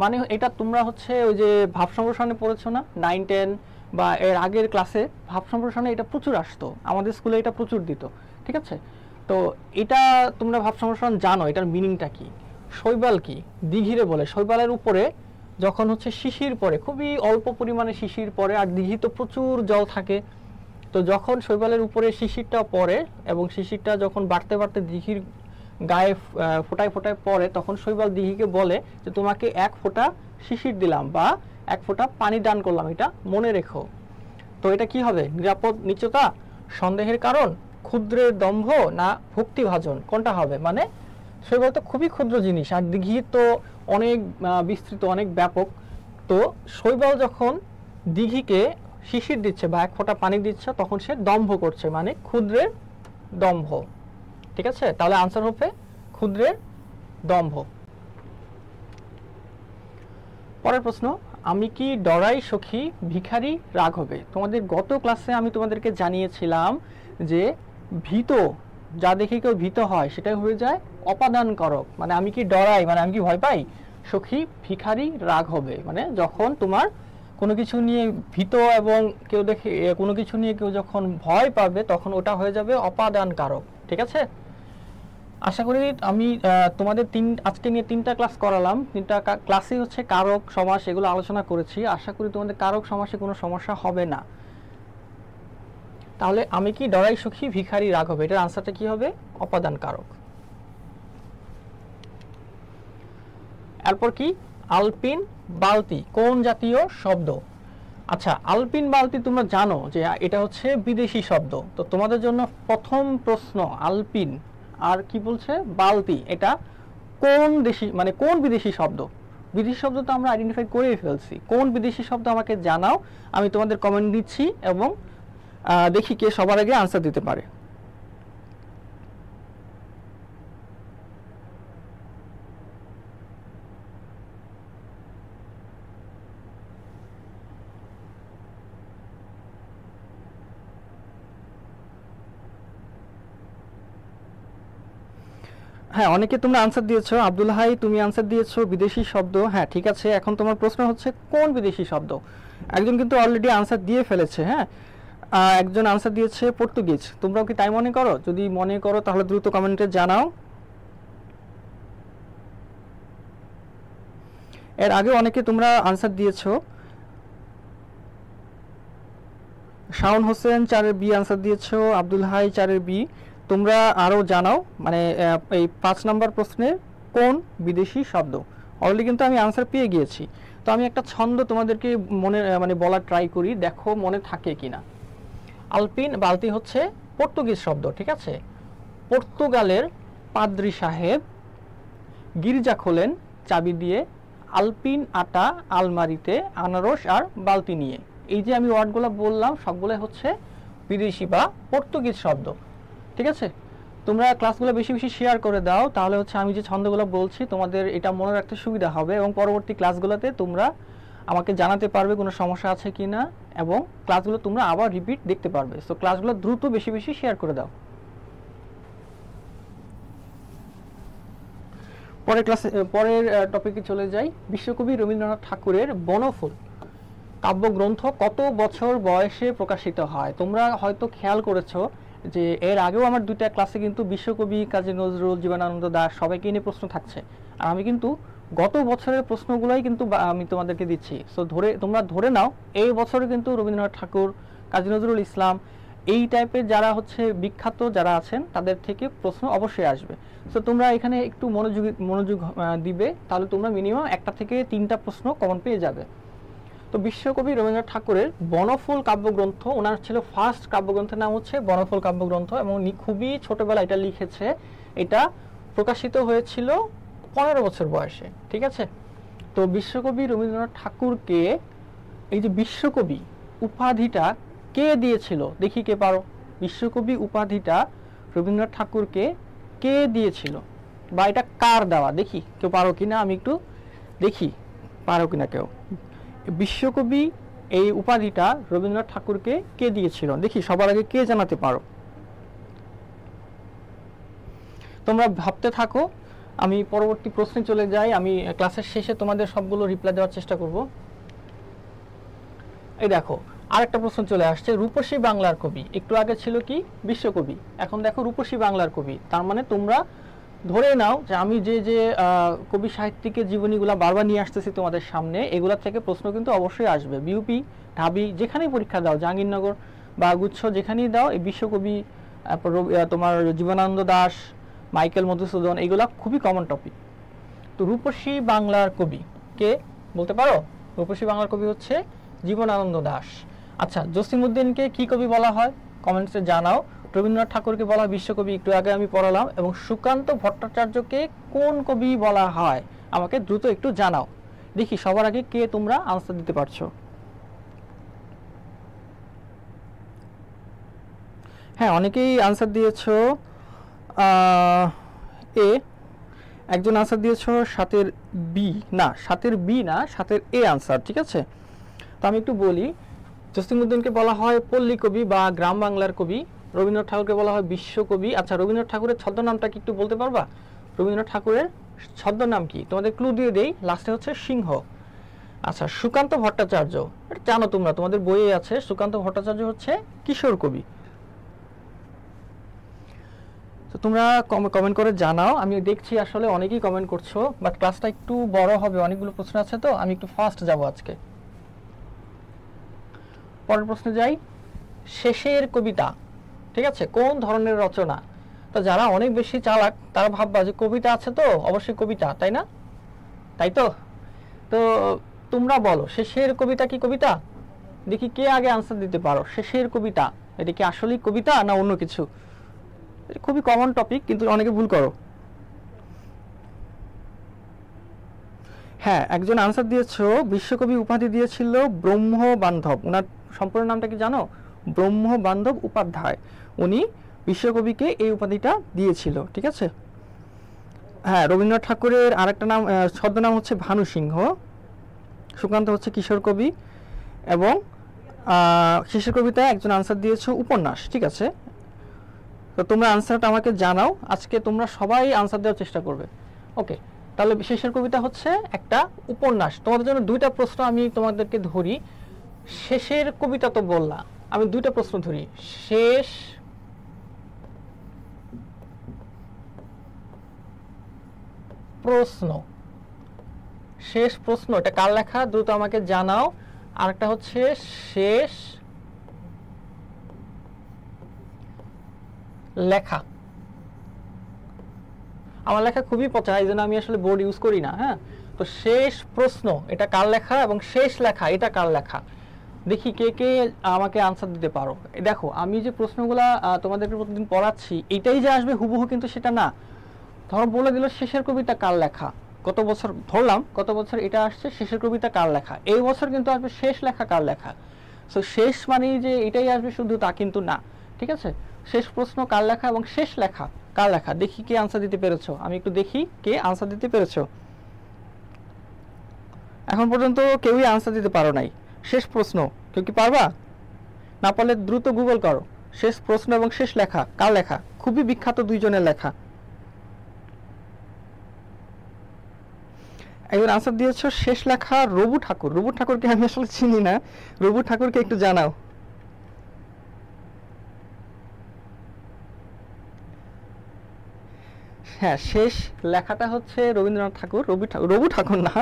মানে এটা তোমরা হচ্ছে ওই যে ভাব সম্প্রসারণে পড়েছো না 9, 10 বা এর আগের ক্লাসে, ভাব সম্প্রসারণে এটা প্রচুর আসতো, আমাদের স্কুলে এটা প্রচুর দিত। ঠিক আছে, তো এটা তোমরা ভাব সম্প্রসারণ জানো, এটার মিনিংটা কি। শৈবাল কি দিঘিরে বলে, শৈবালের উপরে যখন হচ্ছে শিশির পড়ে, খুবই অল্প পরিমাণে শিশির পড়ে, আর দিঘি তো প্রচুর জল থাকে, তো যখন শৈবালের উপরে শিশিরটা পড়ে এবং শিশিরটা যখন বাড়তে বাড়তে দিঘির গায়ে ফোঁটায় ফোঁটায় পড়ে, তখন শৈবাল দিঘিকে বলে যে তোমাকে এক ফোঁটা শিশির দিলাম বা এক ফোঁটা পানি দান করলাম, এটা মনে রেখো। তো এটা কি হবে, নিরাপদ নিচতা, সন্দেহের কারণ, ক্ষুদ্রের দম্ভ না ভক্তিভাজন, কোনটা হবে? মানে শৈবাল তো খুবই ক্ষুদ্র জিনিস, আর দিঘি তো অনেক বিস্তৃত, অনেক ব্যাপক। তো শৈবাল যখন দিঘিকে শিশির দিচ্ছে বা এক ফোঁটা পানি দিচ্ছে, তখন সে দম্ভ করছে, মানে ক্ষুদ্রের দম্ভ। ঠিক আছে, তাহলে আনসার হবে ক্ষুদ্রের দম্ভ। পরের প্রশ্ন, আমি কি ডরাই সখী ভিখারি রাগ হবে। তোমাদের গত ক্লাসে আমি তোমাদেরকে জানিয়েছিলাম যে ভীত, যা দেখে কেউ ভীত হয় সেটাই হয়ে যায় অপাদান করক। মানে আমি কি ডরাই, মানে আমি কি ভয় পাই, সখী ভিখারি রাগ হবে, মানে যখন তোমার কোনো কিছু নিয়ে ভীত এবং কেউ দেখে কোনো কিছু নিয়ে কেউ যখন ভয় পাবে, তখন ওটা হয়ে যাবে অপাদান কারক। ঠিক আছে, আশা করি আমি তোমাদের আজকে নিয়ে 3টা ক্লাস করালাম, 3টা ক্লাসই হচ্ছে কারক সমাস এগুলো আলোচনা করেছি। আশা করি তোমাদের কারক সমাসে কোনো সমস্যা হবে না। তাহলে আমি কি ডরাই সখী ভিখারি রাগ হবে, এটার আনসারটা কি হবে, অপাদান কারক। এরপর কি, আলপিন বালতি কোন জাতীয় শব্দ। আচ্ছা, আলপিন বালতি তোমরা জানো যে এটা হচ্ছে বিদেশি শব্দ। তো তোমাদের জন্য প্রথম প্রশ্ন, আলপিন আর কি বলছে বালতি, এটা কোন দেশি, মানে কোন বিদেশি শব্দ। বিদেশি শব্দ তো আমরা আইডেন্টিফাই করেই ফেলছি, কোন বিদেশি শব্দ আমাকে জানাও, আমি তোমাদের কমেন্ট দিচ্ছি এবং দেখি কে সবার আগে আনসার দিতে পারে। হ্যাঁ, অনেকে তোমরা আনসার দিয়েছো। আব্দুল হাই তুমি আনসার দিয়েছো বিদেশি শব্দ। হ্যাঁ ঠিক আছে, এখন তোমার প্রশ্ন হচ্ছে কোন বিদেশি শব্দ। একজন কিন্তু অলরেডি আনসার দিয়ে ফেলেছে। হ্যাঁ, একজন আনসার দিয়েছে পর্তুগিজ। তোমরাও কি তাই মনে করো? যদি মনে করো তাহলে দ্রুত কমেন্টে জানাও। এর আগে অনেকে তোমরা আনসার দিয়েছো। শাওন হোসেন 4-এর বি আনসার দিয়েছো, আব্দুল হাই 4-এর বি। তোমরা আরও জানাও, মানে এই 5 নম্বর প্রশ্নের কোন বিদেশি শব্দ। অলরেডি কিন্তু আমি আনসার পেয়ে গিয়েছি। তো আমি একটা ছন্দ তোমাদেরকে মানে বলার ট্রাই করি, দেখো মনে থাকে কিনা। আলপিন বালতি হচ্ছে পর্তুগিজ শব্দ। ঠিক আছে, পর্তুগালের পাদ্রি সাহেব গির্জা খোলেন চাবি দিয়ে, আলপিন আটা আলমারিতে, আনারস আর বালতি নিয়ে। এই যে আমি ওয়ার্ডগুলো বললাম সবগুলো হচ্ছে বিদেশি বা পর্তুগিজ শব্দ। ঠিক আছে, তোমরা ক্লাসগুলো বেশি বেশি শেয়ার করে দাও, তাহলে হচ্ছে আমি যে ছন্দগুলো বলছি তোমাদের এটা মনে রাখতে সুবিধা হবে এবং পরবর্তী ক্লাসগুলোতে তোমরা আমাকে জানাতে পারবে কোনো সমস্যা আছে কি না, এবং ক্লাসগুলো তোমরা আবার রিপিট দেখতে পারবে। সো ক্লাসগুলো দ্রুত বেশি বেশি শেয়ার করে দাও। পরের টপিকে চলে যাই। বিশ্বকবি রবীন্দ্রনাথ ঠাকুরের বনফুল কাব্যগ্রন্থ কত বছর বয়সে প্রকাশিত হয়। তোমরা হয়তো খেয়াল করেছো যে এর আগেও আমার 2টা ক্লাসে কিন্তু বিশ্বকবি কাজী নজরুল, জীবনানন্দ দাশ সবাইকে নিয়ে প্রশ্ন থাকছে, আর আমি কিন্তু গত বছরের প্রশ্নগুলোই কিন্তু আমি তোমাদেরকে দিচ্ছি। সো তোমরা ধরে নাও এই বছরে কিন্তু রবীন্দ্রনাথ ঠাকুর, কাজী নজরুল ইসলাম এই টাইপের যারা হচ্ছে বিখ্যাত যারা আছেন তাদের থেকে প্রশ্ন অবশ্যই আসবে। সো তোমরা এখানে একটু মনোযোগ দিবে, তাহলে তোমরা মিনিমাম 1টা থেকে 3টা প্রশ্ন কমন পেয়ে যাবে। তো বিশ্বকবি রবীন্দ্রনাথ ঠাকুরের বনফুল কাব্যগ্রন্থ, ওনার ছিল ফার্স্ট কাব্যগ্রন্থের নাম হচ্ছে বনফুল কাব্যগ্রন্থ, এবং খুবই ছোটবেলা এটা লিখেছে। এটা প্রকাশিত হয়েছিল 15 বছর বয়সে। ঠিক আছে, তো বিশ্বকবি রবীন্দ্রনাথ ঠাকুরকে এই যে বিশ্বকবি উপাধিটা কে দিয়েছিল, দেখি কে পারো বিশ্বকবি উপাধিটা রবীন্দ্রনাথ ঠাকুরকে কে দিয়েছিল, বা এটা কার দেওয়া? দেখি কেউ পারো কিনা, আমি একটু দেখি পারো কিনা কেউ। বিশ্বকবি এই উপাধিটা রবীন্দ্রনাথ ঠাকুরকে কে দিয়েছিল, দেখি সবার আগে কে জানাতে পারো। তোমরা ভাবতে থাকো, আমি পরবর্তী প্রশ্নে চলে যাই। আমি ক্লাসের শেষে তোমাদের সবগুলো রিপ্লাই দেওয়ার চেষ্টা করব। এই দেখো আরেকটা প্রশ্ন চলে আসছে, রূপসী বাংলার কবি। একটু আগে ছিল কি বিশ্বকবি, এখন দেখো রূপসী বাংলার কবি। তার মানে তোমরা ধরে নাও যে আমি যে যে কবি সাহিত্যিকের জীবনীগুলা বারবার নিয়ে আসতেছি তোমাদের সামনে, এগুলা থেকে প্রশ্ন কিন্তু অবশ্যই আসবে। বিউপি, ঢাবি, যেখানেই পরীক্ষা দাও, জাহাঙ্গীরনগর বা গুচ্ছ যেখানেই দাও, এই বিশ্বকবি, তোমার জীবনানন্দ দাশ, মাইকেল মধুসূদন, এগুলা খুবই কমন টপিক। তো রূপসী বাংলার কবি কে বলতে পারো? রূপসী বাংলার কবি হচ্ছে জীবনানন্দ দাশ। আচ্ছা, জসিমউদ্দিনকে কি কবি বলা হয়? কমেন্টসে জানাও। রবীন্দ্রনাথ ঠাকুরকে বলা হয় বিশ্বকবি, একটু আগে আমি পড়ালাম। এবং সুকান্ত ভট্টাচার্যকে কোন কবি বলা হয়? আমাকে দ্রুত একটু জানাও, দেখি সবার আগে কে তোমরা আনসার দিতে পারছো। হ্যাঁ, অনেকেই আনসার দিয়েছো। এ একজন আনসার দিয়েছো, 7-এর বি না, 7-এর বি না, 7-এর এ আনসার। ঠিক আছে, তো আমি একটু বলি। জসিমউদ্দিনকে বলা হয় পল্লী কবি বা গ্রাম বাংলার কবি। রবীন্দ্রনাথ ঠাকুরকে বলা হয় বিশ্বকবি। আচ্ছা, রবীন্দ্রনাথ ঠাকুরের ছদ্মনামটা কি একটু বলতে পারবা? রবীন্দ্রনাথ ঠাকুরের ছদ্মনাম কি? তোমাদের ক্লু দিয়ে দেই, লাস্টে হচ্ছে সিংহ। আচ্ছা, সুকান্ত ভট্টাচার্য, এটা জানো তোমরা, তোমাদের বইয়ে আছে। সুকান্ত ভট্টাচার্য হচ্ছে কিশোর কবি। তো তোমরা কমেন্ট করে জানাও। আমি দেখছি আসলে অনেকেই কমেন্ট করছো, বাট ক্লাসটা একটু বড় হবে, অনেকগুলো প্রশ্ন আছে, তো আমি একটু ফাস্ট যাব আজকে। পরের প্রশ্নে যাই। শেষের কবিতা, ঠিক আছে, কোন ধরনের রচনা? তো যারা অনেক বেশি চালাক তারা ভাববা যে কবিতা আছে তো অবশ্যই কবিতা, তাই না? তাই তো। তো তোমরা বলো, শেষের কবিতা কি কবিতা? দেখি কে আগে আনসার দিতে পারো। শেষের কবিতা এটা কি আসলেই কবিতা না অন্য কিছু? খুবই কমন টপিক, কিন্তু অনেকে ভুল করো। হ্যাঁ, একজন আনসার দিয়েছো, বিশ্বকবি উপাধি দিয়েছিল ব্রহ্ম বান্ধব। ওনার সম্পূর্ণ নামটা কি জানো? ব্রহ্ম বান্ধব উপাধ্যায়। উনি বিশ্বকবিকে এই উপাধিটা দিয়েছিল। ঠিক আছে। হ্যাঁ, রবীন্দ্রনাথ ঠাকুরের আরেকটা নাম, ছদ্মনাম হচ্ছে ভানু সিংহ। সুকান্ত হচ্ছে কিশোর কবি। এবং শেষের কবিতায় একজন আনসার দিয়েছো উপন্যাস। ঠিক আছে, তো তোমরা আনসারটা আমাকে জানাও। আজকে তোমরা সবাই আনসার দেওয়ার চেষ্টা করবে। ওকে, তাহলে শেষের কবিতা হচ্ছে একটা উপন্যাস। তোমাদের জন্য দুইটা প্রশ্ন আমি তোমাদেরকে ধরি। শেষের কবিতা তো বললা, আমি দুইটা প্রশ্ন ধরি। শেষ প্রশ্ন, শেষ প্রশ্ন এটা কার লেখা? দ্রুত আমাকে জানাও। আরেকটা হচ্ছে শেষ লেখা। আমার লেখা খুবই পচা, এই জন্য আমি আসলে বোর্ড ইউজ করি না। হ্যাঁ, তো শেষ প্রশ্ন এটা কার লেখা এবং শেষ লেখা এটা কার লেখা? দেখি কে কে আমাকে আনসার দিতে পারো। দেখো, আমি যে প্রশ্নগুলা তোমাদেরকে প্রতিদিন পড়াচ্ছি এটাই যে আসবে হুবহু কিন্তু সেটা না। ধরো বলে দিল শেষের কবিতা কার লেখা, গত বছর ধরলাম, গত বছর এটা আসছে শেষের কবিতা কার লেখা, এই বছর কিন্তু আসবে শেষ লেখা কার লেখা। সো শেষ মানেই যে এটাই আসবে শুধু তা কিন্তু না। ঠিক আছে, শেষ প্রশ্ন কার লেখা এবং শেষ লেখা কার লেখা। দেখি কে আনসার দিতে পেরেছো, আমি একটু দেখি কে আনসার দিতে পেরেছো। এখন পর্যন্ত কেউই আনসার দিতে পারো নাই। শেষ প্রশ্ন কেউ কি পারবা? না পারলে দ্রুত গুগল করো, শেষ প্রশ্ন এবং শেষ লেখা কার লেখা। খুবই বিখ্যাত দুইজনের লেখা। একজন আনসার দিয়েছো শেষ লেখা রবু ঠাকুর। রবু ঠাকুরকে আমি আসলে চিনি না, রবু ঠাকুরকে একটু জানাও। হ্যাঁ, শেষ লেখাটা হচ্ছে রবীন্দ্রনাথ ঠাকুর, রবু ঠাকুর না।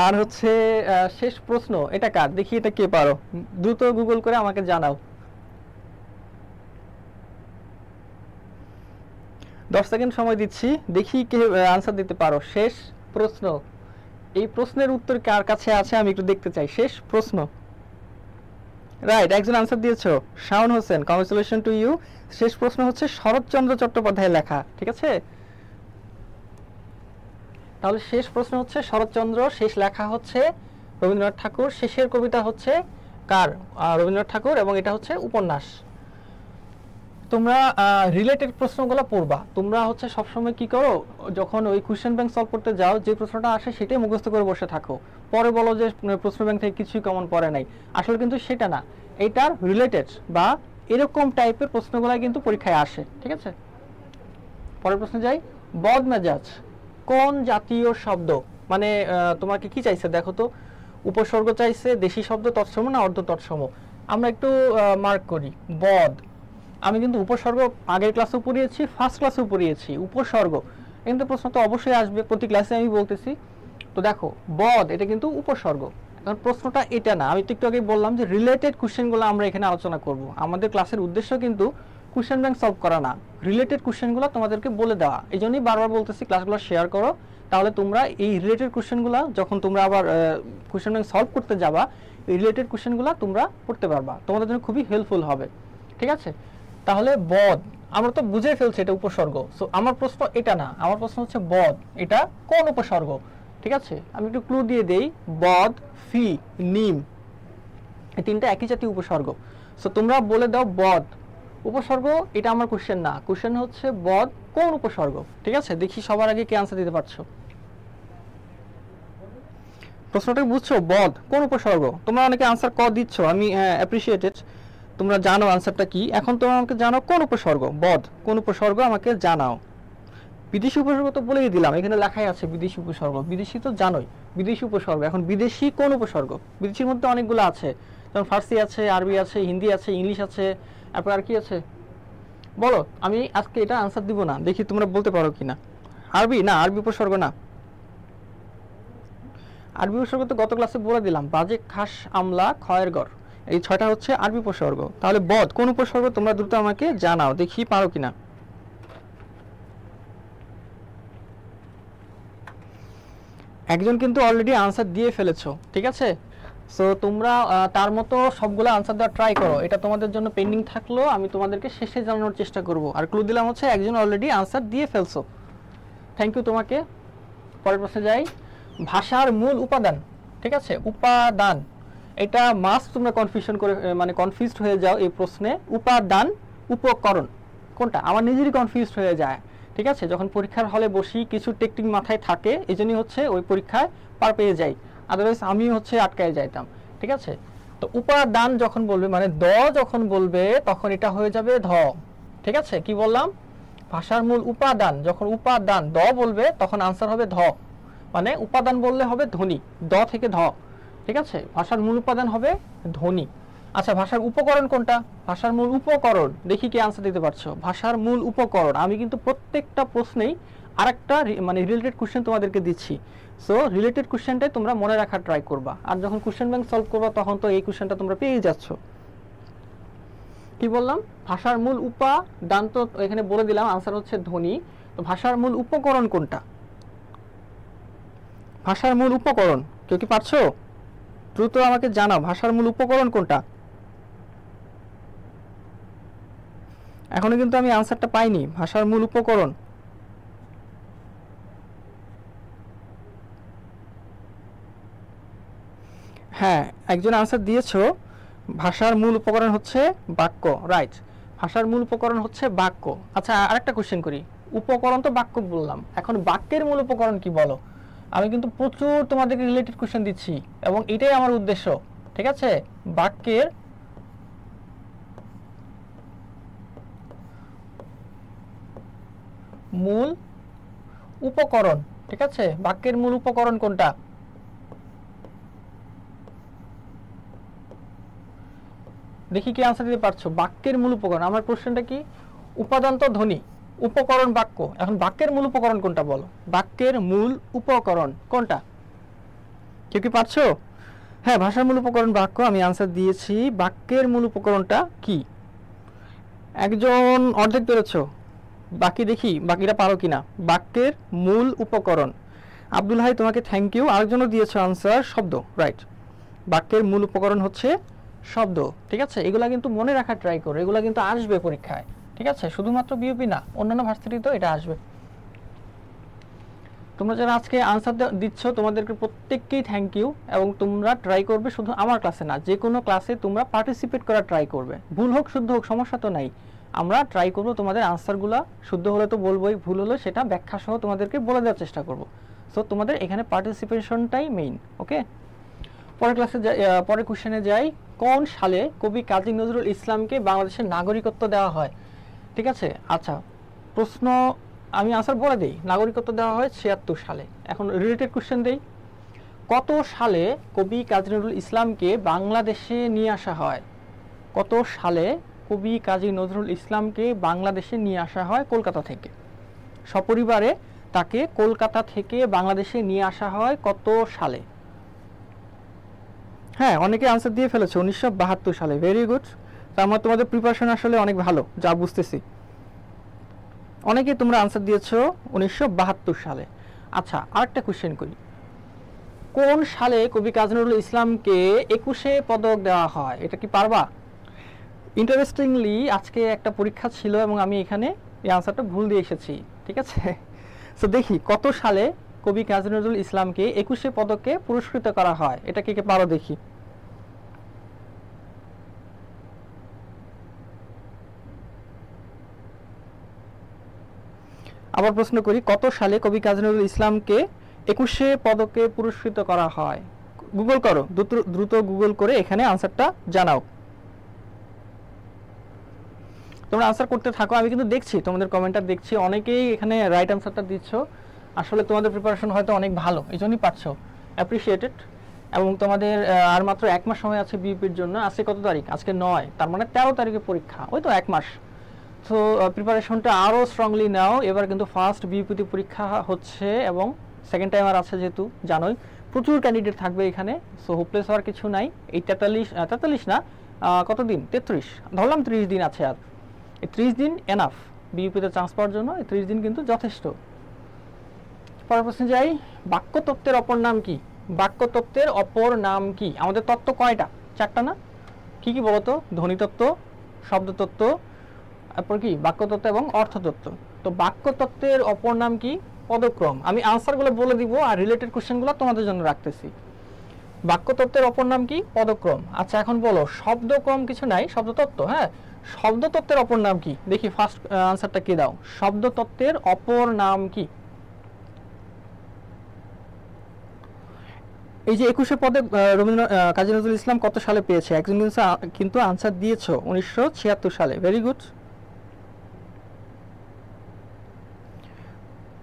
আর হচ্ছে শেষ প্রশ্ন এটা কার, দেখি এটা কে পারো, দ্রুত গুগল করে আমাকে জানাও। 10 সেকেন্ড সময় দিচ্ছি, দেখি কে আনসার দিতে পারো। শেষ প্রশ্ন, এই প্রশ্নের উত্তর কার কাছে আছে আমি একটু দেখতে চাই। শেষ প্রশ্ন, রাইট, একজন আনসার দিয়েছো, Shaon Hossain, congratulation to you. শেষ প্রশ্ন হচ্ছে শরৎচন্দ্র চট্টোপাধ্যায়ের লেখা। ঠিক আছে, তাহলে শেষ প্রশ্ন হচ্ছে শরৎচন্দ্র, শেষ লেখা হচ্ছে রবীন্দ্রনাথ ঠাকুর, শেষের কবিতা হচ্ছে কার? রবীন্দ্রনাথ ঠাকুর, এবং এটা হচ্ছে উপন্যাস। তোমরা রিলেটেড প্রশ্নগুলো পড়বা। তোমরা হচ্ছে সবসময় কি করো, যখন ওই কোশ্চেন ব্যাংক সলভ করতে যাও যে প্রশ্নটা আসে সেটাই মুখস্থ করে বসে থাকো, পরে বলো যে প্রশ্ন ব্যাংক থেকে কিছুই কমন পড়ে নাই। আসলে কিন্তু সেটা না, এটার রিলেটেড বা এরকম টাইপের প্রশ্নগুলো কিন্তু পরীক্ষায় আসে। ঠিক আছে, পরের প্রশ্নে যাই। বদমেজাজ কোন জাতীয় শব্দ? মানে তোমাকে কি চাইছে দেখো তো, উপসর্গ চাইছে, দেশি শব্দ, তৎসম না অর্ধ তৎসম। আমরা একটু মার্ক করি। বদ, আমি কিন্তু উপসর্গ আগের ক্লাসেও পড়িয়েছি, ফার্স্ট ক্লাসেও পড়িয়েছি। উপসর্গ কিন্তু প্রশ্ন তো অবশ্যই আসবে, প্রতি ক্লাসে আমি বলতেছি। তো দেখো বদ এটা কিন্তু উপসর্গ। এখন প্রশ্নটা এটা না, আমি তো একটু আগে বললাম যে রিলেটেড কোশ্চেনগুলো আমরা এখানে আলোচনা করব। আমাদের ক্লাসের উদ্দেশ্য কিন্তু কোশ্চেন ব্যাংক সলভ করা না, রিলেটেড কোশ্চেনগুলো তোমাদেরকে বলে দেওয়া। এই জন্যই বারবার বলতেছি ক্লাসগুলো শেয়ার করো, তাহলে তোমরা এই রিলেটেড কোশ্চেনগুলো যখন তোমরা আবার কোশ্চেন ব্যাংক সলভ করতে যাবা, এই রিলেটেড কোশ্চেনগুলো তোমরা পড়তে পারবা, তোমাদের জন্য খুবই হেল্পফুল হবে। ঠিক আছে, তাহলে বদ আমরা তো বুঝে ফেলছি এটা উপসর্গ। সো আমার প্রশ্ন এটা না, আমার প্রশ্ন হচ্ছে বদ এটা কোন উপসর্গ? ঠিক আছে, আমি একটু ক্লু দিয়ে দেই। বদ, ফি, নিম, এই তিনটা একই জাতীয় উপসর্গ। সো তোমরা বলে দাও বদ উপসর্গ। এটা আমার কোশ্চেন না, কোশ্চেন হচ্ছে বদ কোন উপসর্গ। ঠিক আছে, দেখি সবার আগে কে আনসার দিতে পারছো। প্রশ্নটা বুঝছো? বদ কোন উপসর্গ? তোমরা অনেকে আনসার ক দিচ্ছ, আমি অ্যাপ্রিসিয়েটেড, তোমরা জানো আনসারটা কি। এখন তোমরা আমাকে জানাও কোন উপসর্গ, বদ কোন উপসর্গ আমাকে জানাও। বিদেশি উপসর্গ তো বলেই দিলাম, এখানে লেখাই আছে বিদেশি উপসর্গ। বিদেশি তো জানোই, বিদেশি উপসর্গ। এখন বিদেশি কোন উপসর্গ? বিদেশির মধ্যে অনেকগুলো আছে, যেমন ফার্সি আছে, আরবি আছে, হিন্দি আছে, ইংলিশ আছে, তারপর আর কি আছে বলো। আমি আজকে এটা আনসার দিব না, দেখি তোমরা বলতে পারো কিনা। আরবি না, আরবি উপসর্গ না। আরবি উপসর্গ তো গত ক্লাসে বলে দিলাম, বাজে, খাস, আমলা, খয়ের গড়, এই ছয়টা হচ্ছে আরবি উপসর্গ। তাহলে বদ কোন উপসর্গ তোমরা দ্রুত আমাকে জানাও, দেখি পারো কিনা। একজন কিন্তু অলরেডি আনসার দিয়ে ফেলেছো। ঠিক আছে, সো তোমরা তার মতো সবগুলো আনসার দেওয়ার ট্রাই করো। এটা তোমাদের জন্য পেন্ডিং থাকলো, আমি তোমাদেরকে শেষে জানানোর চেষ্টা করব। আর ক্লু দিলাম হচ্ছে একজন অলরেডি আনসার দিয়ে ফেলছো, থ্যাংক ইউ তোমাকে। পরের প্রশ্নে যাই। ভাষার মূল উপাদান। ঠিক আছে, উপাদান এটা মাস্ট তোমরা কনফিউশন করে মানে কনফিউজড হয়ে যাও এই প্রশ্নে। উপাদান, উপকরণ কোনটা? আমার নিজেরই কনফিউজড হয়ে যায়। ঠিক আছে, যখন পরীক্ষার হলে বসি কিছু টেকনিক মাথায় থাকে, এই জন্যই হচ্ছে ওই পরীক্ষায় পার পেয়ে যাই, আদারওয়াইজ আমি হচ্ছে আটকায় যাইতাম। ঠিক আছে, তো উপাদান যখন বলবে মানে দ যখন বলবে তখন এটা হয়ে যাবে ধ। ঠিক আছে, কি বললাম? ভাষার মূল উপাদান, যখন উপাদান দ বলবে তখন আনসার হবে ধ, মানে উপাদান বললে হবে ধ্বনি, দ থেকে ধ। ঠিক আছে, ভাষার মূল উপাদান হবে ধ্বনি। আচ্ছা, ভাষার উপকরণ কোনটা? ভাষার মূল উপকরণ, দেখি কি আনসার দিতে পারছো। ভাষার মূল উপকরণ, আমি কিন্তু প্রত্যেকটা প্রশ্নেই আরেকটা মানে রিলেটেড কোশ্চেন তোমাদেরকে দিচ্ছি। সো রিলেটেড কোশ্চেনটাই তোমরা মনে রাখার ট্রাই করবা, আর যখন কোশ্চেন ব্যাংক সলভ করবা তখন তো এই কোশ্চেনটা তোমরা পেয়ে যাচ্ছ। কি বললাম? ভাষার মূল উপাদান তো এখানে বলে দিলাম, আনসার হচ্ছে ধ্বনি। তো ভাষার মূল উপকরণ কোনটা? ভাষার মূল উপকরণ কেউ কি পারছো? দ্রুত আমাকে জানাও, ভাষার মূল উপকরণ কোনটা? এখনো কিন্তু আমি আনসারটা পাইনি। ভাষার মূল উপকরণ, হ্যাঁ একজন আনসার দিয়েছো। ভাষার মূল উপকরণ হচ্ছে বাক্য, রাইট। ভাষার মূল উপকরণ হচ্ছে বাক্য। আচ্ছা, আরেকটা কোশ্চেন করি। উপকরণ তো বাক্য বললাম, এখন বাক্যের মূল উপকরণ কি বলো? আমি কিন্তু প্রচুর তোমাদেরকে রিলেটেড কোশ্চেন দিচ্ছি এবং এটাই আমার উদ্দেশ্য। ঠিক আছে, বাক্যের মূল উপকরণ। ঠিক আছে, বাক্যের মূল উপকরণ কোনটা? দেখি কি আনসার দিতে পারছো। বাক্যের মূল উপকরণ, আমার কোশ্চেনটা কি? উপাদান তো ধ্বনি, উপকরণ বাক্য, এখন বাক্যের মূল উপকরণ কোনটা বলো? বাক্যের মূল উপকরণ কোনটা? কেউ কি পারছো? হ্যাঁ, ভাষার মূল উপকরণ বাক্য, আমি আনসার দিয়েছি। বাক্যের মূল উপকরণটা কি? একজন অর্ধেক পেরেছো, বাকি দেখি বাকিরা পারো কিনা। বাক্যের মূল উপকরণ, আব্দুল হাই তোমাকে থ্যাংক ইউ। আরেকজনও দিয়েছো আনসার শব্দ, রাইট। বাক্যের মূল উপকরণ হচ্ছে শব্দ। ঠিক আছে, এগুলা কিন্তু মনে রাখার ট্রাই করো, এগুলা কিন্তু আসবে পরীক্ষায়। ঠিক আছে, শুধুমাত্র বিউপি না, অন্যান্য ভার্সিটিতেও এটা আসবে। তোমরা যারা আজকে আনসার দিচ্ছ তোমাদেরকে প্রত্যেককেই থ্যাংক ইউ, এবং তোমরা ট্রাই করবে শুধু আমার ক্লাসে না, যে কোনো ক্লাসে তোমরা পার্টিসিপেট করার ট্রাই করবে। ভুল হোক শুদ্ধ হোক সমস্যা তো নাই, আমরা ট্রাই করব তোমাদের আনসারগুলো শুদ্ধ হলে তো বলবোই, ভুল হলে সেটা ব্যাখ্যা সহ তোমাদেরকে বলে দেওয়ার চেষ্টা করব। সো তোমাদের এখানে পার্টিসিপেশনটাই মেইন। ওকে, পরের ক্লাসে পরের কোশ্চেনে যাই। কোন সালে কবি কাজী নজরুল ইসলামকে বাংলাদেশের নাগরিকত্ব দেওয়া হয়? ঠিক আছে, আচ্ছা প্রশ্ন আমি আনসার বলে দিই। নাগরিকত্ব দেওয়া হয় ৭৬ সালে। এখন রিলেটেড কোশ্চেন দেই, কত সালে কবি কাজী নজরুল ইসলামকে বাংলাদেশে নিয়ে আসা হয়? কত সালে কবি কাজী নজরুল ইসলামকে বাংলাদেশে নিয়ে আসা হয় কলকাতা থেকে? সপরিবারে তাকে কলকাতা থেকে বাংলাদেশে নিয়ে আসা হয় কত সালে? হ্যাঁ, অনেকে আনসার দিয়ে ফেলেছে 1972 সালে। Very good. তা আমার তোমাদের প্রিপারেশন আসলে অনেক ভালো, যা বুঝতেছি। অনেকে তোমরা আনসার দিয়েছো 1972 সালে। আচ্ছা, আরেকটা কোশ্চেন করি, কোন সালে কবি কাজী নজরুল ইসলামকে 21শে পদক দেওয়া হয়? এটা কি পারবা? ইন্টারেস্টিংলি আজকে একটা পরীক্ষা ছিল এবং আমি এখানে এই আনসারটা ভুল দিয়ে এসেছি। ঠিক আছে, সো দেখি কত সালে কবি কাজী নজরুল ইসলামকে 21শে পদকে পুরস্কৃত করা হয়, এটা কে কে পারো দেখি। আবার প্রশ্ন করি, কত সালে কবি কাজী নজরুল ইসলামকে 21শে পদকে পুরস্কৃত করা হয়? গুগল করো, দ্রুত গুগল করে এখানে আনসারটা জানাও। তোমরা আনসার করতে থাকো, আমি কিন্তু দেখছি তোমাদের কমেন্টটা দেখছি, অনেকেই এখানে রাইট আনসারটা দিচ্ছ। আসলে তোমাদের প্রিপারেশন হয়তো অনেক ভালো, এই জন্যই পারছো, অ্যাপ্রিসিয়েটেড। এবং তোমাদের আর মাত্র 1 মাস সময় আছে বিউপির জন্য। আজকে কত তারিখ? আজকে 9, তার মানে 13 তারিখে পরীক্ষা, ওই তো 1 মাস। সো প্রিপারেশনটা আরও স্ট্রংলি নাও। এবার কিন্তু ফার্স্ট বিউপিতে পরীক্ষা হচ্ছে এবং সেকেন্ড টাইমার আছে, যেহেতু জানোই প্রচুর ক্যান্ডিডেট থাকবে এখানে। সো হোপলেস হওয়ার কিছু নাই। এই 43 না, কতদিন, 33 ধরলাম, 30 দিন আছে। আর এই 30 দিন এনাফ বিউপিতে চান্স পাওয়ার জন্য। এই 30 দিন কিন্তু যথেষ্ট। পরের প্রশ্নে যাই, বাক্যতত্ত্বের অপর নাম কি? বাক্যতত্ত্বের অপর নাম কি? আমাদের তত্ত্ব কয়টা? 4টা না? কি কি বলতো? ধ্বনিতত্ত্ব, শব্দতত্ত্ব, তারপর কি বাক্যতত্ত্ব এবং অর্থতত্ত্ব। তো বাক্যতত্ত্বের অপর নাম কি? পদক্রম। আমি আনসারগুলো বলে দিব আর রিলেটেড কোশ্চেনগুলো তোমাদের জন্য রাখতেছি। বাক্যতত্ত্বের অপর নাম কি? পদক্রম। আচ্ছা এখন বলো, শব্দক্রম কিছু নাই, শব্দতত্ত্ব। হ্যাঁ, শব্দতত্ত্বের অপর নাম কি? দেখি ফার্স্ট আনসারটা কি দাও। শব্দতত্ত্বের অপর নাম কি? এই যে 21শে পদক কাজী নজরুল ইসলাম কত সালে পেয়েছে? একজন কিন্তু আনসার দিয়েছো 1976 সালে। Very good.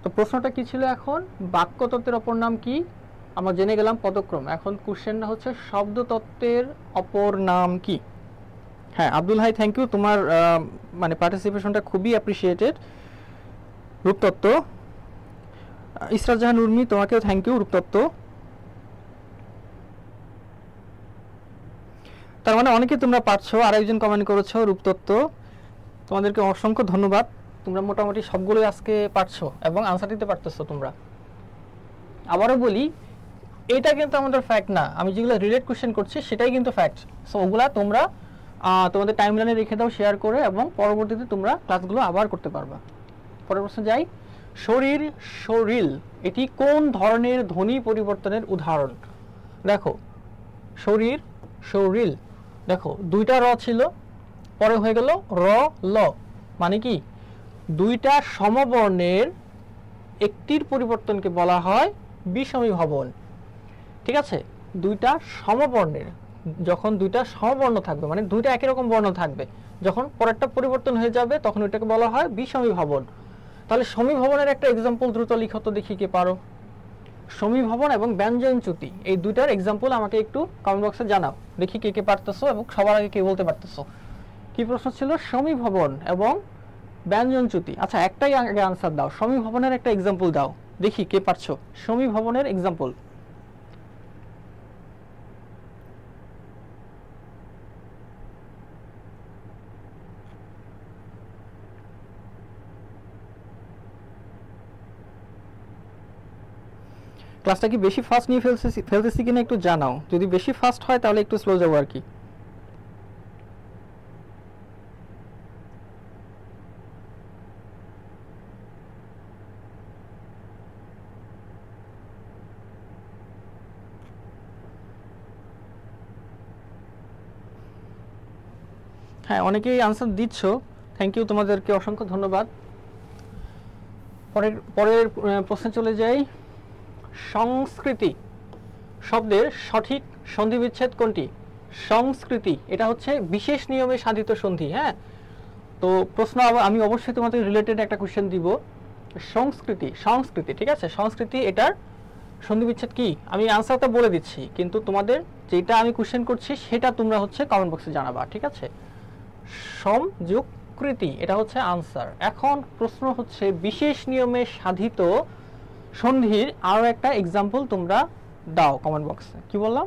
তো প্রশ্নটা কি ছিল এখন? বাক্যতত্ত্বের অপর নাম কি? আমরা জেনে গেলাম পদক্রম। এখন কোশ্চেনটা হচ্ছে শব্দতত্ত্বের অপর নাম কি? হ্যাঁ আব্দুল হাই, থ্যাংক ইউ, তোমার মানে পার্টিসিপেশনটা খুবই অ্যাপ্রিসিয়েটেড। রূপতত্ত্ব। ইসরাত জাহান উর্মি, তোমাকেও থ্যাংক ইউ, রূপতত্ত্ব। তার মানে অনেকে তোমরা পারছো। আর একজন কমেন্ট করেছো রূপতত্ত্ব, তোমাদেরকে অসংখ্য ধন্যবাদ। তোমরা মোটামুটি সবগুলোই আজকে পারছো এবং আনসার দিতে পারতেছো তোমরা। আবারও বলি, এটা কিন্তু আমাদের ফ্যাক্ট না, আমি যেগুলো রিলেট কোশ্চেন করছি সেটাই কিন্তু ফ্যাক্ট। সো ওগুলা তোমরা তোমাদের টাইমলাইনে রেখে দাও শেয়ার করে, এবং পরবর্তীতে তোমরা ক্লাসগুলো আবার করতে পারবা। পরের প্রশ্ন যাই, শরীর, শরীল এটি কোন ধরনের ধ্বনি পরিবর্তনের উদাহরণ? দেখো, শরীর, শরীল, দেখো দুইটা র ছিল, পরে হয়ে গেল র ল, মানে কি দুইটা সমবর্ণের একটির পরিবর্তনকে বলা হয় বিষমী ভবন। ঠিক আছে, দুইটা সমবর্ণের, যখন দুইটা সমবর্ণ থাকবে মানে দুইটা একই রকম বর্ণ থাকবে, যখন পরেরটা পরিবর্তন হয়ে যাবে তখন ওইটাকে বলা হয় বিষমী ভবন। তাহলে সমীভবনের একটা এক্সাম্পল দ্রুত লিখো তো দেখি কে পারো। সমীভবন এবং ব্যঞ্জনচ্যুতি, এই দুইটার এক্সাম্পল আমাকে একটু কমেন্ট বক্সে জানাও, দেখি কে কে পারতেছো এবং সবার আগে কে বলতে পারতেছো। কি প্রশ্ন ছিল? সমীভবন এবং ব্যঞ্জনচ্যুতি। আচ্ছা একটাই আগে আনসার দাও, সমীভবনের একটা এক্সাম্পল দাও, দেখি কে পারছো সমীভবনের এক্সাম্পল। ক্লাসটা কি বেশি ফাস্ট নিয়ে ফেলতেছি কিনা একটু জানাও। যদি বেশি ফাস্ট হয় তাহলে একটু স্লো যাবো আর কি। হ্যাঁ অনেকেই আনসার দিচ্ছ, থ্যাংক ইউ, তোমাদেরকে অসংখ্য ধন্যবাদ। পরের প্রশ্নে চলে যাই। সংস্কৃতি শব্দের সঠিক সন্ধি বিচ্ছেদ কোনটি? সংস্কৃতি এটা হচ্ছে বিশেষ নিয়মে সাধিত সন্ধি। হ্যাঁ, তো প্রশ্ন আমি অবশ্যই তোমাদের রিলেটেড একটা কোশ্চেন দিব। সংস্কৃতি, সংস্কৃতি, ঠিক আছে, সংস্কৃতি এটার সন্ধি বিচ্ছেদ কি? আমি আনসারটা বলে দিচ্ছি, কিন্তু তোমাদের যেটা আমি কোশ্চেন করছি সেটা তোমরা হচ্ছে কমেন্ট বক্সে জানাবা, ঠিক আছে? সমযোগকৃতি এটা হচ্ছে আনসার। এখন প্রশ্ন হচ্ছে বিশেষ নিয়মে সাধিত সন্ধির আরও একটা এক্সাম্পল তোমরা দাও কমেন্ট বক্সে। কি বললাম?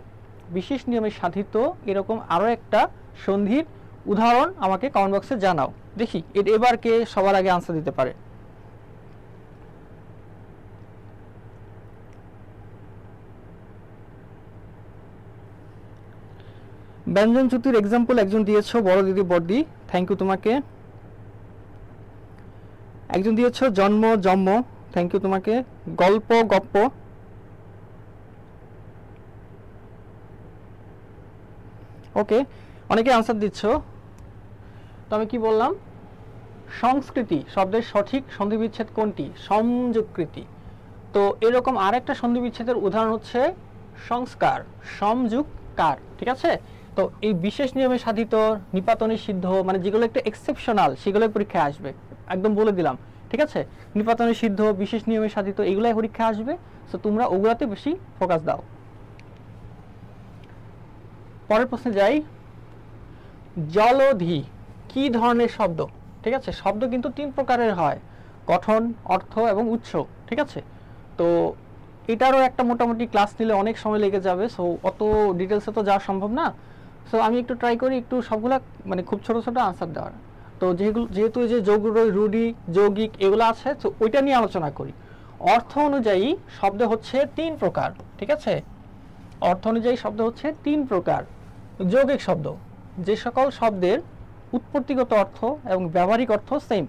বিশেষ নিয়মে সাধিত এরকম আরও একটা সন্ধির উদাহরণ আমাকে কমেন্ট বক্সে জানাও। দেখি এবার কে সবার আগে আনসার দিতে পারে। ব্যঞ্জন চ্যুতির এক্সাম্পল একজন দিয়েছো, বড় দিদি বড়দি, থ্যাংক ইউ তোমাকে। একজন দিয়েছো জন্ম জন্ম, থ্যাংক ইউ তোমাকে। গল্প গপ্প, ওকে, অনেকে আনসার দিচ্ছ। তো আমি কি বললাম? সংস্কৃতি শব্দের সঠিক সন্ধি বিচ্ছেদ কোনটি? সমযোগকৃতি। তো এরকম আরেকটা সন্ধি বিচ্ছেদের উদাহরণ হচ্ছে সংস্কার, সমযোগকার, ঠিক আছে? তো এই বিশেষ নিয়মে সাধিত, নিপাতনে সিদ্ধ, মানে যেগুলো একটু এক্সেপশনাল সেগুলো পরীক্ষায় আসবে, একদম বলে দিলাম, ঠিক আছে? নিপাতনে সিদ্ধ, বিশেষ নিয়মে সাধিত এগুলাই পরীক্ষায় আসবে। তো তোমরা ওগুলাতে বেশি ফোকাস দাও। পরের প্রশ্নে যাই। জলধি কি ধরনের শব্দ? ঠিক আছে, শব্দ কিন্তু 3 প্রকারের হয়, গঠন, অর্থ এবং উৎস, ঠিক আছে? তো এটারও একটা মোটামুটি ক্লাস নিলে অনেক সময় লেগে যাবে, সো অত ডিটেলসে তো যাওয়া সম্ভব না। সো আমি একটু ট্রাই করি একটু সবগুলা মানে খুব ছোট ছোট আনসার দেওয়ার। তো যেহেতু এই যে যোগ, রূঢ়ি, যৌগিক এগুলো আছে, তো ওইটা নিয়ে আলোচনা করি। অর্থ অনুযায়ী শব্দ হচ্ছে 3 প্রকার, ঠিক আছে? অর্থ অনুযায়ী শব্দ হচ্ছে 3 প্রকার। যৌগিক শব্দ, যে সকল শব্দের উৎপত্তিগত অর্থ এবং ব্যবহারিক অর্থ সেম,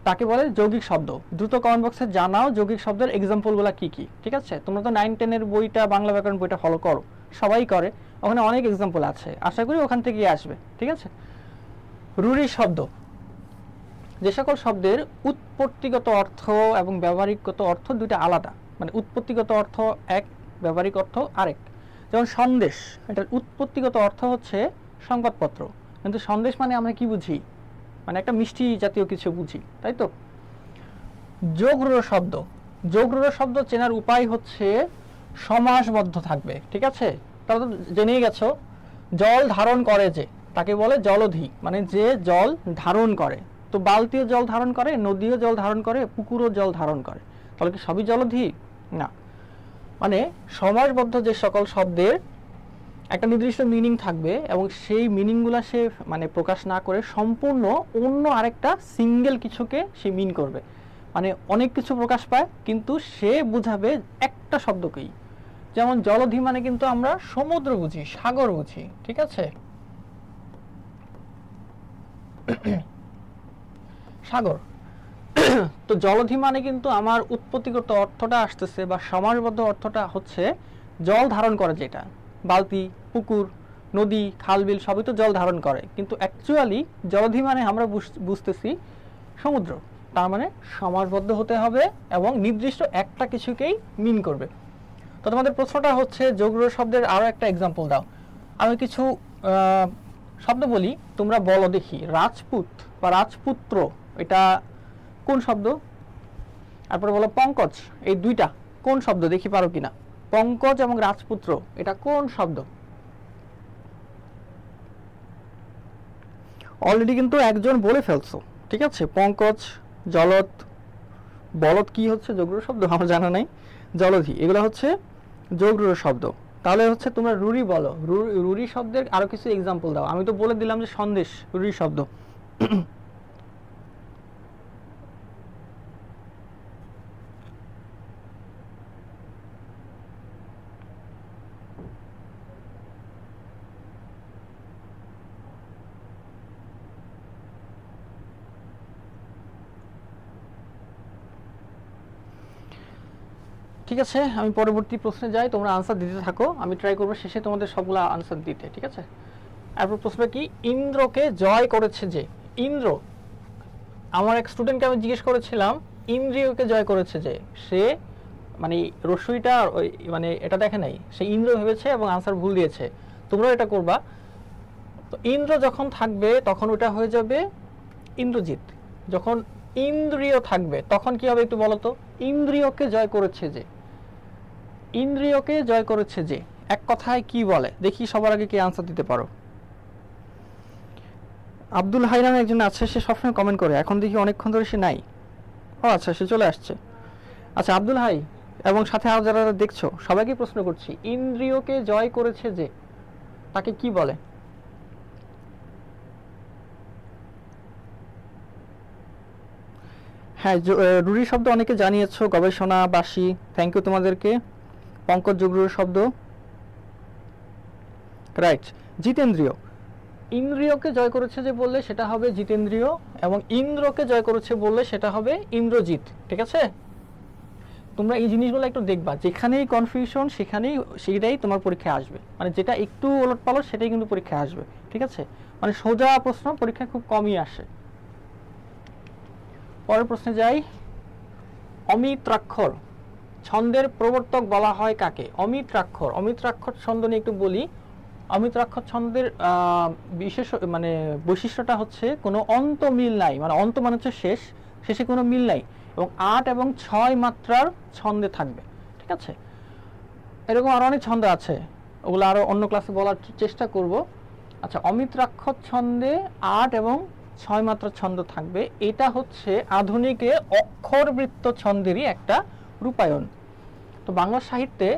তাকে বলে যৌগিক শব্দ। দ্রুত কমেন্ট বক্সে জানাও যৌগিক শব্দের এক্সাম্পলগুলো কি কি, ঠিক আছে? তোমরা তো 9-10 বইটা, বাংলা ব্যাকরণ বইটা ফলো করো, সবাই করে, ওখানে অনেক এক্সাম্পল আছে, আশা করি ওখান থেকেই আসবে, ঠিক আছে? রূঢ়ি শব্দ, যে সকল শব্দের উৎপত্তিগত অর্থ এবং ব্যবহারিকগত অর্থ দুইটা আলাদা, মানে উৎপত্তিগত অর্থ এক, ব্যবহারিক অর্থ আরেক। যেমন সন্দেশ, এটার উৎপত্তিগত অর্থ হচ্ছে সংবাদপত্র, কিন্তু সন্দেশ মানে আমরা কি বুঝি? মানে একটা মিষ্টি জাতীয় কিছু বুঝি, তাই তো? যোগরূঢ় শব্দ, যোগরূঢ় শব্দ চেনার উপায় হচ্ছে সমাসবদ্ধ থাকবে, ঠিক আছে? তাহলে তো জেনেই গেছো। জল ধারণ করে যে, তাকে বলে জলধি, মানে যে জল ধারণ করে। তো বালতিও জল ধারণ করে, নদীও জল ধারণ করে, পুকুরও জল ধারণ করে, তাহলে কি সবই জলধি? না। মানে সমাসবদ্ধ যে সকল শব্দের একটা নির্দিষ্ট মিনিং থাকবে এবং সেই মিনিংগুলা সে মানে প্রকাশ না করে সম্পূর্ণ অন্য আরেকটা সিঙ্গেল কিছুকে সে মিন করবে, মানে অনেক কিছু প্রকাশ পায় কিন্তু সে বুঝাবে একটা শব্দকেই। যেমন জলধি মানে কিন্তু আমরা সমুদ্র বুঝি, সাগর বুঝি, ঠিক আছে? সাগর। তো জলধি মানে কিন্তু আমার উৎপত্তিগত অর্থটা আসতেছে বা সমাসবদ্ধ অর্থটা হচ্ছে জল ধারণ করে, যেটা বালতি, পুকুর, নদী, খাল, বিল সবই তো জল ধারণ করে, কিন্তু অ্যাকচুয়ালি জলধি মানে আমরা বুঝতেছি সমুদ্র। তার মানে সমাসবদ্ধ হতে হবে এবং নির্দিষ্ট একটা কিছুকেই মিন করবে। তো তোমাদের প্রশ্নটা হচ্ছে যোগরূঢ় শব্দের আরও একটা এক্সাম্পল দাও। আমি কিছু শব্দ বলি, তোমরা বলো দেখি। রাজপুত বা রাজপুত্র এটা কোন শব্দ? তারপরে বলো পঙ্কজ, এই দুইটা কোন শব্দ? দেখি পারো কিনা। পঙ্কজ এবং রাজপুত্র এটা কোন শব্দ? অলরেডি কিন্তু একজন বলে ফেলছো, ঠিক আছে? পঙ্কজ, জলদ, বলদ কি হচ্ছে যোগরূঢ় শব্দ? আমার জানা নাই। জলধি এগুলো হচ্ছে যোগরূঢ় শব্দ। তাহলে হচ্ছে তোমরা রূঢ়ি বলো, রূঢ়ি শব্দের আরো কিছু এক্সাম্পল দাও। আমি তো বলে দিলাম যে সন্দেশ রূঢ়ি শব্দ। ঠিক আছে, আমি পরবর্তী প্রশ্নে যাই, তোমরা আনসার দিতে থাকো, আমি ট্রাই করবো শেষে তোমাদের সবগুলা আনসার দিতে, ঠিক আছে? এরপর প্রশ্ন কি? ইন্দ্রকে জয় করেছে যে। ইন্দ্র আমার এক স্টুডেন্টকে আমি জিজ্ঞেস করেছিলাম ইন্দ্রিয়কে জয় করেছে যে, সে মানে রস্যইটা মানে এটা দেখে নাই, সে ইন্দ্র ভেবেছে এবং আনসার ভুল দিয়েছে। তোমরাও এটা করবা। তো ইন্দ্র যখন থাকবে তখন ওটা হয়ে যাবে ইন্দ্রজিৎ। যখন ইন্দ্রিয় থাকবে তখন কি হবে একটু বলো তো? ইন্দ্রিয়কে জয় করেছে যে, ইন্দ্রিয়কে জয় করেছে যে, এক কথায় কি বলে দেখি, সবার আগে কি আনসার দিতে পারো? আব্দুল হাই নামে একজন আছে, সে সবসময় কমেন্ট করে, এখন দেখি অনেকক্ষণ ধরে সে নাই। ও আচ্ছা, সে চলে আসছে। আচ্ছা আব্দুল হাই এবং সাথে আরো যারা দেখছো সবাইকে প্রশ্ন করছি, ইন্দ্রিয়কে জয় করেছে যে তাকে কি বলে? হ্যাঁ, রুরি শব্দ অনেকে জানিয়েছো, গবেষণাবাসী, থ্যাংক ইউ তোমাদেরকে। পঙ্কজ যোগরুর শব্দ, রাইট। জিতেন্দ্রিয়, ইন্দ্রিয়কে জয় করেছে যে বললে সেটা হবে জিতেন্দ্রিয়, এবং ইন্দ্রকে জয় করেছে বললে সেটা হবে ইন্দ্রজিৎ। ঠিক আছে, তোমরা এই জিনিসগুলো একটু দেখবা, যেখানেই কনফিউশন সেটাই তোমার পরীক্ষায় আসবে, মানে যেটা একটু ওলটপালট সেটাই কিন্তু পরীক্ষায় আসবে। ঠিক আছে, মানে সোজা প্রশ্ন পরীক্ষায় খুব কমই আসে। পরের প্রশ্নে যাই। অমিত্রাক্ষর ছন্দের প্রবর্তক বলা হয় কাকে? অমিত্রাক্ষর, অমিত্রাক্ষর ছন্দ নিয়ে একটু বলি। অমিত্রাক্ষর ছন্দের বিশেষ মানে বৈশিষ্ট্যটা হচ্ছে কোনো অন্ত মিল নাই, মানে অন্ত মানে হচ্ছে শেষ, শেষে কোনো মিল নাই, এবং 8 এবং 6 মাত্রার ছন্দে থাকবে। ঠিক আছে, এরকম আরো অনেক ছন্দ আছে, ওগুলো আরো অন্য ক্লাসে বলার চেষ্টা করব। আচ্ছা, অমিত্রাক্ষর ছন্দে 8 এবং 6 মাত্রার ছন্দ থাকবে। এটা হচ্ছে আধুনিকে অক্ষরবৃত্ত ছন্দেরই একটা রূপায়ণ। তো বাংলা সাহিত্যে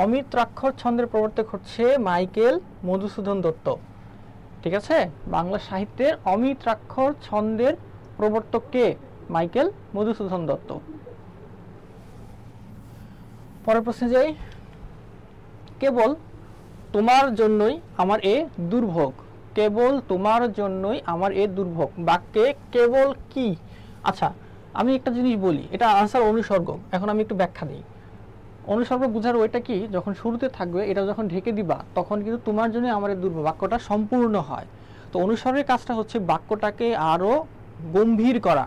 অমিত্রাক্ষর ছন্দের প্রবর্তক হচ্ছে মাইকেল মধুসূদন দত্ত। ঠিক আছে, বাংলা সাহিত্যের অমিত্রাক্ষর ছন্দের প্রবর্তক কে? মাইকেল মধুসূদন দত্ত। পরের প্রশ্নে যাই। কেবল তোমার জন্যই আমার এ দুর্ভোগ, কেবল তোমার জন্যই আমার এ দুর্ভোগ, বাক্যে কেবল কি? আচ্ছা, আমি একটা জিনিস বলি, এটা আনসার অনুসর্গ। এখন আমি একটু ব্যাখ্যা দিই। অনুসর্গ বোঝার ওইটা কি, যখন শুরুতে থাকবে এটা যখন ঢেকে দিবা তখন কিন্তু তোমার জন্য আমার এই দুর্ভোগ বাক্যটা সম্পূর্ণ হয়। তো অনুসর্গের কাজটা হচ্ছে বাক্যটাকে আরো গম্ভীর করা।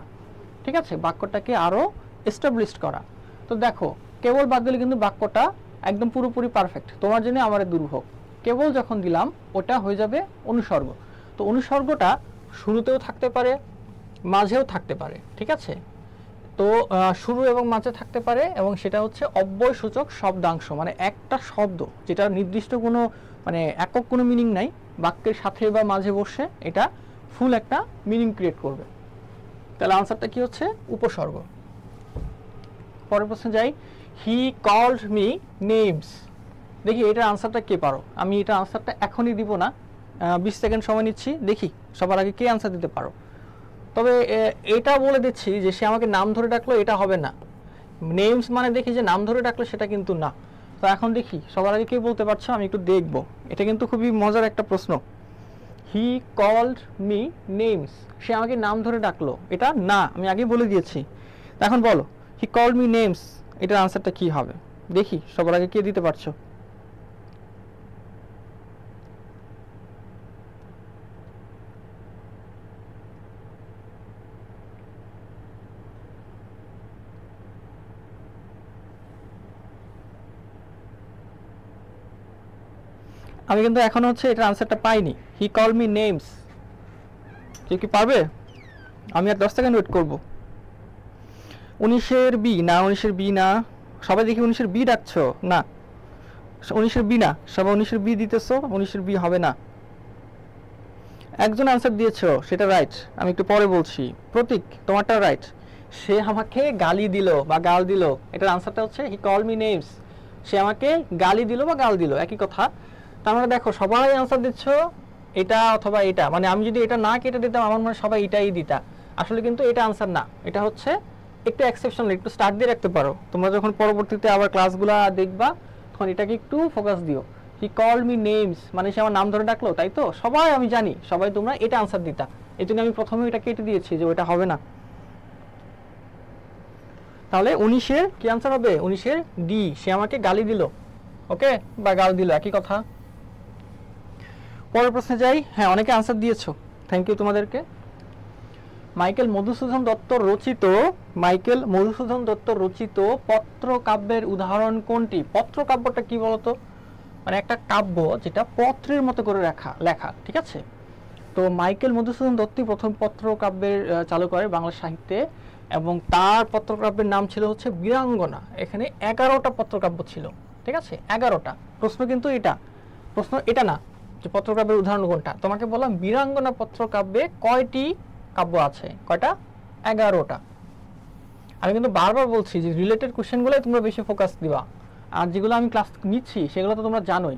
ঠিক আছে, বাক্যটাকে আরো এস্টাবলিশড করা। তো দেখো, কেবল বাদ দিলে কিন্তু বাক্যটা একদম পুরোপুরি পারফেক্ট। তোমার জন্য আমার এই দুর্ভোগ, কেবল যখন দিলাম ওটা হয়ে যাবে অনুসর্গ। তো অনুসর্গটা শুরুতেও থাকতে পারে, মাঝেও থাকতে পারে। ঠিক আছে, তো শুরু এবং মাঝে থাকতে পারে, এবং সেটা হচ্ছে অব্যয়সূচক শব্দাংশ, মানে একটা শব্দ যেটা নির্দিষ্ট কোনো মানে একক কোনো মিনিং নাই, বাক্যের সাথে বা মাঝে বসে এটা ফুল একটা মিনিং ক্রিয়েট করবে। তাহলে আনসারটা কি হচ্ছে? উপসর্গ। পরের প্রশ্নে যাই। হি কল্ড মি নেমস, দেখি এটার আনসারটা কে পারো? আমি এটা আনসারটা এখনই দিব না, 20 সেকেন্ড সময় নিচ্ছি, দেখি সবার আগে কে আনসার দিতে পারো। তবে এটা বলে দিচ্ছি যে সে আমাকে নাম ধরে ডাকলো, এটা হবে না। নেমস মানে দেখি যে নাম ধরে ডাকলো, সেটা কিন্তু না। তো এখন দেখি সবার আগে কে বলতে পারছো, আমি একটু দেখবো। এটা কিন্তু খুবই মজার একটা প্রশ্ন। হি কল্ড মি নেমস, সে আমাকে নাম ধরে ডাকলো, এটা না, আমি আগে বলে দিয়েছি। এখন বলো, হি কল্ড মি নেমস, এটার আনসারটা কি হবে? দেখি সবার আগে কে দিতে পারছো। আমি কিন্তু এখন হচ্ছে এটার আনসারটা পাইনি। হি কল মি নেমস, কেউ কি পারবে? আমি আর 10 সেকেন্ড ওয়েট করব। 19-এর বি না, 19-এর বি না, সবাই দেখি 19-এর বি ডাকছো না, 19-এর বি না, সবাই 19-এর বি দিতেছো, 19-এর বি হবে না। একজন আনসার দিয়েছো, সেটা রাইট, আমি একটু পরে বলছি। প্রতীক, তোমারটা রাইট, সে আমাকে গালি দিল বা গাল দিল, এটার আনসারটা হচ্ছে হি কল মি নেমস, সে আমাকে গালি দিল বা গাল দিল, একই কথা। তার মানে দেখো সবাই আনসার দিচ্ছ এটা অথবা এটা, মানে আমি যদি এটা না কেটে দিতাম আমার মনে সবাই এটাই দিতা। আসলে কিন্তু এটা আনসার না, এটা হচ্ছে একটু এক্সেপশনাল, একটু স্টার্ট দিয়ে রাখতে পারো। তোমরা যখন পরবর্তীতে আবার ক্লাসগুলো দেখবা তখন এটাকে একটু ফোকাস দিও। হি কল মি নেমস মানে সে আমার নাম ধরে ডাকলো, তাই তো? সবাই আমি জানি সবাই তোমরা এটা আনসার দিতা, এই জন্য আমি প্রথমে এটা কেটে দিয়েছি যে ওটা হবে না। তাহলে 19-এর কি আনসার হবে? 19-এর ডি, সে আমাকে গালি দিল। ওকে, বা গাল দিল, একই কথা। পরের প্রশ্নে যাই। হ্যাঁ, অনেকে আনসার দিয়েছো, থ্যাংক ইউ তোমাদেরকে। মাইকেল মধুসূদন দত্ত রচিত পত্রকাব্যের উদাহরণ কোনটি? পত্রকাব্যটা কি বলতো? মানে একটা কাব্য যেটা পত্রের মতো করে লেখা, ঠিক আছে? তো মাইকেল মধুসূদন দত্তই প্রথম পত্রকাব্যের চালু করে বাংলা সাহিত্যে, এবং তার পত্রকাব্যের নাম ছিল হচ্ছে বীরাঙ্গনা। এখানে 11টা পত্রকাব্য ছিল, ঠিক আছে? 11টা। প্রশ্ন কিন্তু এটা না যে পত্রকাব্যের উদাহরণ কোনটা, তোমাকে বললাম বীরাঙ্গনা পত্রকাব্যে কয়টি কাব্য আছে? কয়টা? 11টা। আমি কিন্তু বারবার বলছি যে রিলেটেড কোশ্চেনগুলোই তোমরা বেশি ফোকাস দিবা, আর যেগুলো আমি ক্লাস নিচ্ছি সেগুলো তো তোমরা জানোই।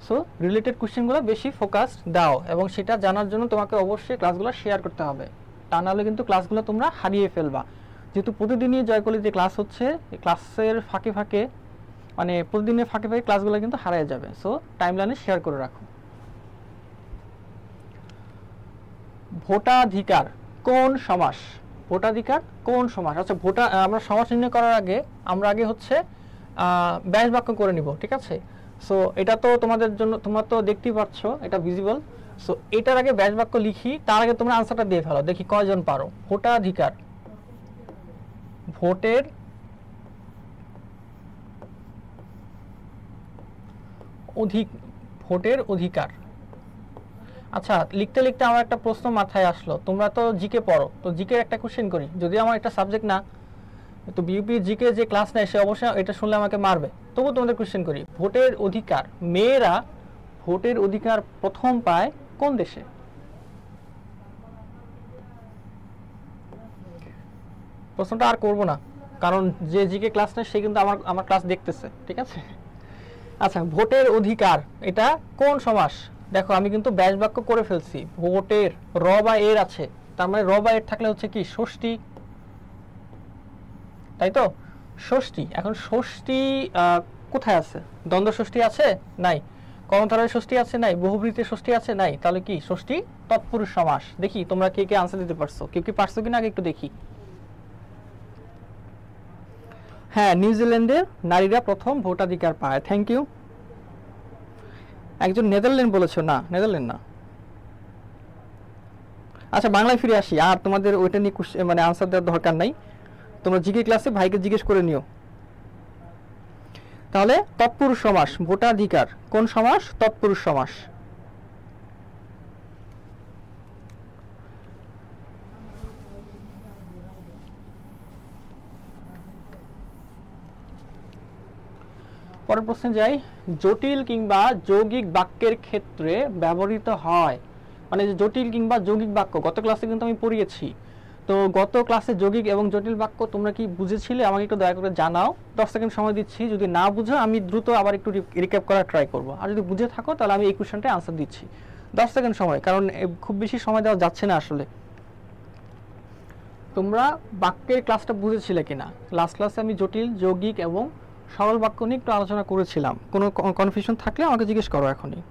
সো রিলেটেড কোশ্চেনগুলো বেশি ফোকাস দাও, এবং সেটা জানার জন্য তোমাকে অবশ্যই ক্লাসগুলো শেয়ার করতে হবে, তা নাহলে কিন্তু ক্লাসগুলো তোমরা হারিয়ে ফেলবা। যেহেতু প্রতিদিনই জয়কলি যে ক্লাস হচ্ছে, এই ক্লাসের ফাঁকে ফাঁকে মানে প্রতিদিনের ফাঁকে ফাঁকে ক্লাসগুলো কিন্তু হারিয়ে যাবে। সো টাইমলাইনে শেয়ার করে রাখো। ভোটাধিকার কোন সমাস? ভোটাধিকার কোন সমাস? আচ্ছা, আমরা সমাস নির্ণয় করার আগে আমরা হচ্ছে ব্যাস বাক্য করে নিব, ঠিক আছে? সো এটা তো তোমাদের জন্য, তোমরা তো দেখতেই পাচ্ছ এটা ভিজিবল। সো এটার আগে ব্যাস বাক্য লিখি, তার আগে তোমরা আনসারটা দিয়ে ফেলো, দেখি কয়জন পারো। ভোটাধিকার, ভোটের অধিকার। আচ্ছা, লিখতে লিখতে আমার একটা প্রশ্ন মাথায় আসলো, তোমরা তো জিকে পড়ো, তো জিকে একটা কোশ্চেন করি, যদি আমার একটা সাবজেক্ট না, তো বিউপি জিকে যে ক্লাস নেয় সে অবশ্যই এটা শুনলে আমাকে মারবে, তবু তোমাদের কোশ্চেন করি। ভোটের অধিকার, মেয়েরা ভোটের অধিকার প্রথম পায় কোন দেশে? প্রশ্নটা আর করবো না, কারণ যে জিকে ক্লাস নেয় সে কিন্তু আমার ক্লাস দেখতেছে, ঠিক আছে? আচ্ছা, ভোটের অধিকার এটা কোন সমাস? দেখো আমি কিন্তু ব্যাস বাক্য করে ফেলছি। ভোটের র বা এর আছে, তার মানে র বা এর থাকলে হচ্ছে কি ষষ্ঠী, তাই তো? ষষ্ঠী। এখন ষষ্ঠী কোথায় আছে? দ্বন্দ্ব ষষ্ঠী আছে? নাই। কর্মধারয় ষষ্ঠী আছে? নাই। বহুব্রীতে ষষ্ঠী আছে? নাই। তাহলে কি ষষ্ঠী তৎপুরুষ সমাস। দেখি তোমরা কে কে আনসার দিতে পারছো, কেউ কি পারছো কিনা আগে একটু দেখি। হ্যাঁ, নিউজিল্যান্ডের নারীরা প্রথম ভোটাধিকার পায়। Thank you. একজন নেদারল্যান্ড বলেছো, না নেদারল্যান্ড না। আচ্ছা, বাংলায় ফিরে আসি, আর তোমাদের ওইটা নিয়ে মানে আনসার দেওয়ার দরকার নাই, তোমরা জিকে ক্লাসে ভাইকে জিজ্ঞেস করে নিও। তাহলে তৎপুরুষ সমাস, ভোটাধিকার কোন সমাস? তৎপুরুষ সমাস। পরের প্রশ্নে যাই। জটিল কিংবা যৌগিক বাক্যের ক্ষেত্রে ব্যবহৃত হয়, মানে জটিল কিংবা যৌগিক বাক্য গত ক্লাসে কিন্তু আমি পড়িয়েছি। তো গত ক্লাসে যৌগিক এবং জটিল বাক্য তোমরা কি বুঝেছিলে? আমাকে একটু দয়া করে জানাও। 10 সেকেন্ড সময় দিচ্ছি, যদি না বুঝো আমি দ্রুত আবার একটু রিক্যাপ করার ট্রাই করব, আর যদি বুঝে থাকো তাহলে আমি এই কোশ্চেনটায় আনসার দিচ্ছি। 10 সেকেন্ড সময়, কারণ খুব বেশি সময় দেওয়া যাচ্ছে না আসলে। তোমরা বাক্যের ক্লাসটা বুঝেছিলে কিনা? লাস্ট ক্লাসে আমি জটিল, যৌগিক এবং সরল বাক্য নিয়ে একটু আলোচনা করেছিলাম। কোনো কনফিউশন থাকলে আমাকে জিজ্ঞেস করো এখনই।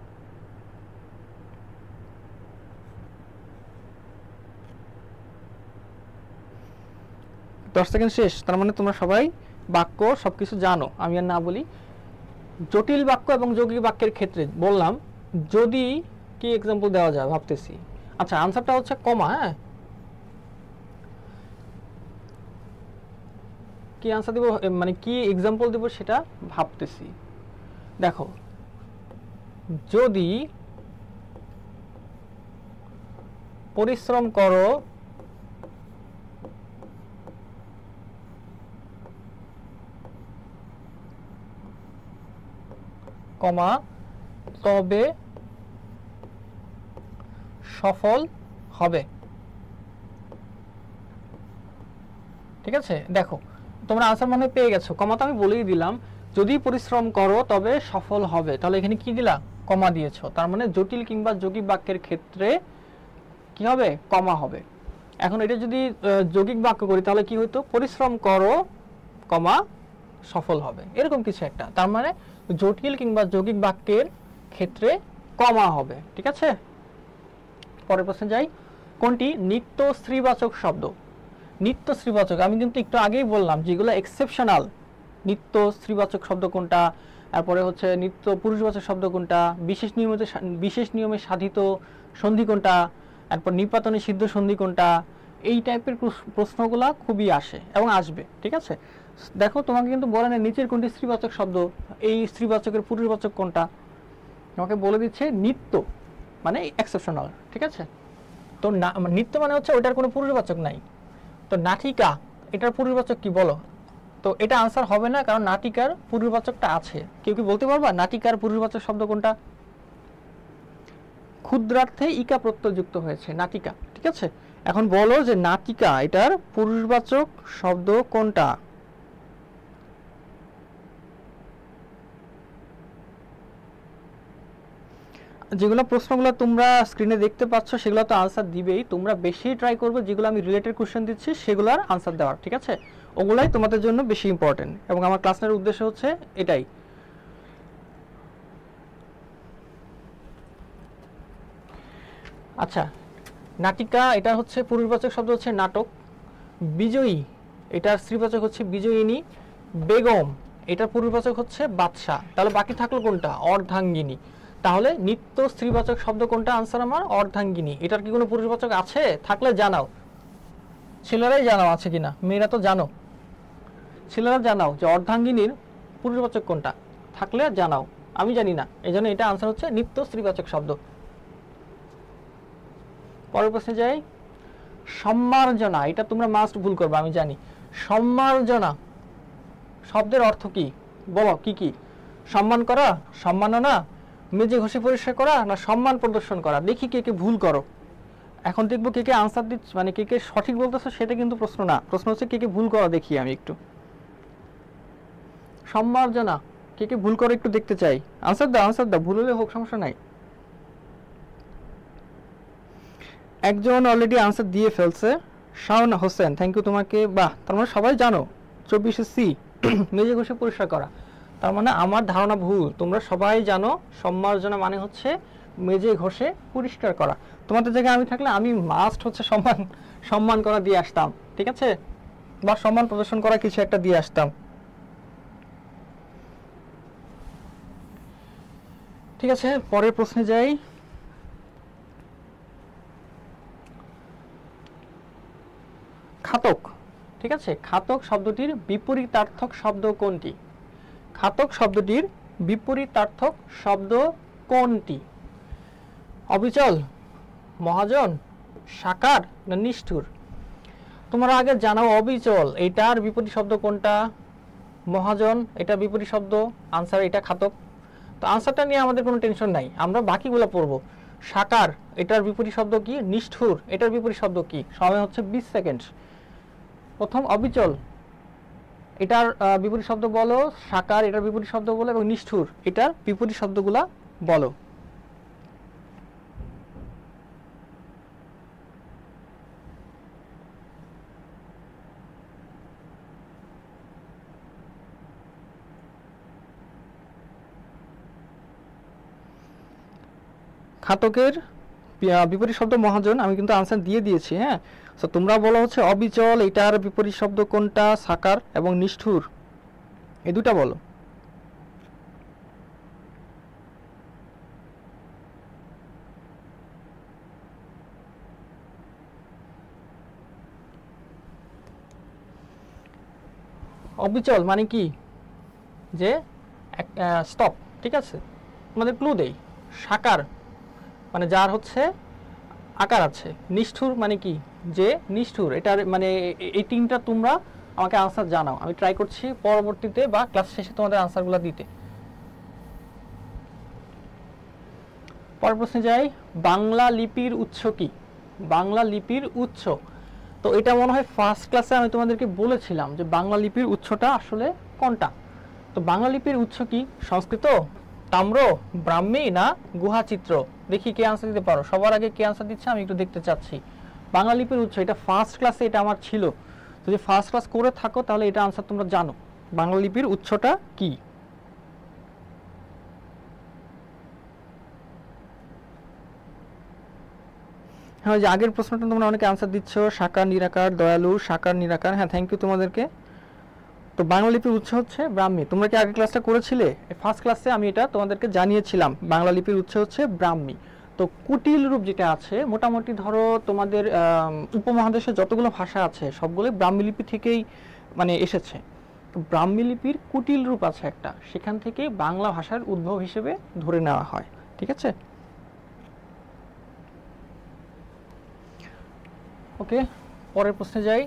দশ সেকেন্ড শেষ, তার মানে তোমরা সবাই বাক্য সবকিছু জানো, আমি আর না বলি। জটিল বাক্য এবং যৌগিক বাক্যের ক্ষেত্রে বললাম, যদি কি এক্সাম্পল দেওয়া যায় ভাবতেছি। আচ্ছা, আনসারটা হচ্ছে কমা। হ্যাঁ, কি আনসার দিব, মানে কি এক্সাম্পল দিব সেটা ভাবতেছি। দেখো, যদি পরিশ্রম করো কমা তবে সফল হবে। ঠিক আছে, দেখো তোমরা আনসার মনে পেয়ে গেছো, কমা তো আমি বলেই দিলাম। যদি পরিশ্রম করো তবে সফল হবে, তাহলে এখানে কি দিলা? কমা দিয়েছো। তার মানে জটিল কিংবা যৌগিক বাক্যের ক্ষেত্রে কি হবে? কমা হবে। এখন এটা যদি যৌগিক বাক্য করি তাহলে কি হতো? পরিশ্রম করো কমা সফল হবে, এরকম কিছু একটা। তার মানে জটিল কিংবা যৌগিক বাক্যের ক্ষেত্রে কমা হবে। ঠিক আছে, পরের প্রশ্নে যাই। কোনটি নিত্য স্ত্রীবাচক শব্দ? নিত্য স্ত্রীবাচক আমি কিন্তু একটু আগেই বললাম যেগুলো এক্সেপশনাল। নিত্য স্ত্রীবাচক শব্দ কোনটা, তারপরে হচ্ছে নিত্য পুরুষবাচক শব্দ কোনটা, বিশেষ নিয়মে সাধিত সন্ধি কোনটা, তারপর নিপাতনে সিদ্ধ সন্ধি কোনটা, এই টাইপের প্রশ্নগুলা খুবই আসে এবং আসবে, ঠিক আছে। দেখো তোমাকে কিন্তু বলে না নিচের কোনটি স্ত্রীবাচক শব্দ, এই স্ত্রীবাচকের পুরুষবাচক কোনটা, তোমাকে বলে দিচ্ছে নিত্য মানে এক্সেপশনাল, ঠিক আছে। তো নিত্য মানে হচ্ছে ওইটার কোনো পুরুষবাচক নাই। তো নাটিকা এটার পুরুষবাচক কি বলো? তো এটা আনসার হবে না, কারণ নাটিকার পুরুষবাচকটা আছে। কেউ কি বলতে পারবা নাটিকার পুরুষবাচক শব্দ কোনটা? ক্ষুদ্রার্থে ইকা প্রত্যয় যুক্ত হয়েছে নাটিকা, ঠিক আছে। এখন বলো যে নাটিকা এটার পুরুষবাচক শব্দ কোনটা? যেগুলো প্রশ্নগুলো তোমরা স্ক্রিনে দেখতে পাচ্ছ সেগুলো তো আনসার দিবেই, তোমরা বেশি ট্রাই করবে যেগুলো আমি রিলেটেড কোশ্চেন দিচ্ছি সেগুলোর আনসার দেওয়ার, ঠিক আছে। ওগুলাই তোমাদের জন্য বেশি ইম্পর্টেন্ট এবং আমার ক্লাস নেওয়ার উদ্দেশ্য হচ্ছে এটাই। আচ্ছা, নাটিকা এটা হচ্ছে পুরুষবাচক শব্দ হচ্ছে নাটক। বিজয়ী এটার স্ত্রীবাচক হচ্ছে বিজয়িনী। বেগম এটার পুরুষবাচক হচ্ছে বাদশা। তাহলে বাকি থাকলো কোনটা? অর্ধাঙ্গিনী। তাহলে নিত্য স্ত্রীবাচক শব্দ কোনটা? আনসার আমার অর্ধাঙ্গিনী। এটার কি কোনো পুরুষবাচক আছে? থাকলে জানাও, ছেলেরাই জানাও আছে কিনা, মেয়েরা তো জানো। ছেলেরা জানাও যে অর্ধাঙ্গিনীর পুরুষবাচক কোনটা, থাকলে জানাও, আমি জানি না, এই জন্য এটা আনসার হচ্ছে নিত্য স্ত্রীবাচক শব্দ। পরের প্রশ্নে যাই। সম্মার্জনা এটা তোমরা মাস্ট ভুল করবে, আমি জানি। সম্মার্জনা শব্দের অর্থ কি বলো? কি কি? সম্মান করা, সম্মাননা, মেজে ঘষে পরিষ্কার করা, না সম্মান প্রদর্শন করা? দেখি কে কে ভুল করো। এখন দেখবো কে কে আনসার দিচ্ছে, মানে কে কে সঠিক বলতেছো সেটা কিন্তু প্রশ্ন না, প্রশ্ন হচ্ছে কে কে ভুল করো। দেখি আমি একটু সম্মার্জনা কে কে ভুল করো একটু দেখতে চাই। আনসার দাও, আনসার দাও, ভুল হলে হোক, সমস্যা নাই। একজন অলরেডি আনসার দিয়ে ফেলছে, শাওন হোসেন, থ্যাংক ইউ তোমাকে। বাহ, তার মানে সবাই জানো 24C মেজে ঘষে পরিষ্কার করা। তার মানে আমার ধারণা ভুল, তোমরা সবাই জানো সম্মার্জনা মানে হচ্ছে মেজে ঘষে পরিষ্কার করা। তোমাদের জায়গায় আমি থাকলে আমি মাস্ট হচ্ছে সম্মান করা দিয়ে আসতাম, ঠিক আছে, বা সম্মান প্রদর্শন করা কিছু একটা দিয়ে আসতাম। ঠিক আছে, পরের প্রশ্নে যাই। খাতক, ঠিক আছে, খাতক শব্দটির বিপরীতার্থক শব্দ কোনটি? খাতক শব্দটির বিপরীতার্থক শব্দ কোনটি? অবিচল, মহাজন, সাকার, না নিষ্ঠুর? তোমরা আগে জানাও অবিচল এটার বিপরীত শব্দ কোনটা, মহাজন এটা বিপরীত শব্দ, আনসার এটা খাতক। তো আনসারটা নিয়ে আমাদের কোনো টেনশন নাই, আমরা বাকিগুলো পড়বো। সাকার এটার বিপরীত শব্দ কি? নিষ্ঠুর এটার বিপরীত শব্দ কি? সময় হচ্ছে 20 সেকেন্ড। প্রথম অবিচল এটার বিপরীত শব্দ বলো, সাকার এটার বিপরীত শব্দ বলো, এবং নিষ্ঠুর এটার বিপরীত শব্দগুলা বলো। খাতকের বিপরীত শব্দ মহাজন, আমি কিন্তু আনসার দিয়ে দিয়েছি। হ্যাঁ, তো তোমরা বলো হচ্ছে অবিচল এটার বিপরীত শব্দ কোনটা, সাকার এবং নিষ্ঠুর, এই দুটা বলো। অবিচল মানে কি? যে স্টপ, ঠিক আছে, তোমাদের ক্লু দেই। সাকার মানে যার হচ্ছে আকার আছে। নিষ্ঠুর মানে কি? যে নিষ্ঠুর। এটার মানে এই তিনটা তোমরা আমাকে আনসার জানাও, আমি ট্রাই করছি পরবর্তীতে বা ক্লাস শেষে তোমাদের আনসারগুলো দিতে। পরের প্রশ্নে যাই। বাংলা লিপির উৎস কি? বাংলা লিপির উৎস, তো এটা মনে হয় ফার্স্ট ক্লাসে আমি তোমাদেরকে বলেছিলাম যে বাংলা লিপির উৎসটা আসলে কোনটা। তো বাংলা লিপির উৎস কি? সংস্কৃত, তাম্র, ব্রাহ্মী, না গুহাচিত্র? দেখি কে আনসার দিতে পারো। সবার আগে কে আনসার দিচ্ছে আমি একটু দেখতে চাচ্ছি। বাংলা লিপির উৎস, এটা ফার্স্ট ক্লাসে এটা আমার ছিল, যদি ফার্স্ট ক্লাস করে থাকো তাহলে এটা আনসার তোমরা জানো। বাংলা লিপির উৎসটা কি? হ্যাঁ, যে আগের প্রশ্নটা তোমরা অনেকে আনসার দিচ্ছ, সাকার, নিরাকার, দয়ালু, সাকার, নিরাকার। হ্যাঁ, থ্যাংক ইউ তোমাদেরকে। তো বাংলা লিপির উৎস হচ্ছে ব্রাহ্মী। তোমরা কি আগের ক্লাসটা করেছিলে? ফার্স্ট ক্লাসে আমি এটা তোমাদেরকে জানিয়েছিলাম, বাংলা লিপির উৎস হচ্ছে ব্রাহ্মী। তো কুটিল রূপ যেটা আছে মোটামুটি ধরো তোমাদের উপমহাদেশে যতগুলো ভাষা আছে সবগুলোই ব্রাহ্মী লিপি থেকেই মানে এসেছে। তো ব্রাহ্মী লিপির কুটিল রূপ আছে একটা, সেখান থেকে বাংলা ভাষার উদ্ভব হিসেবে ধরে নেওয়া হয়। ঠিক আছে, ওকে, পরের প্রশ্নে যাই।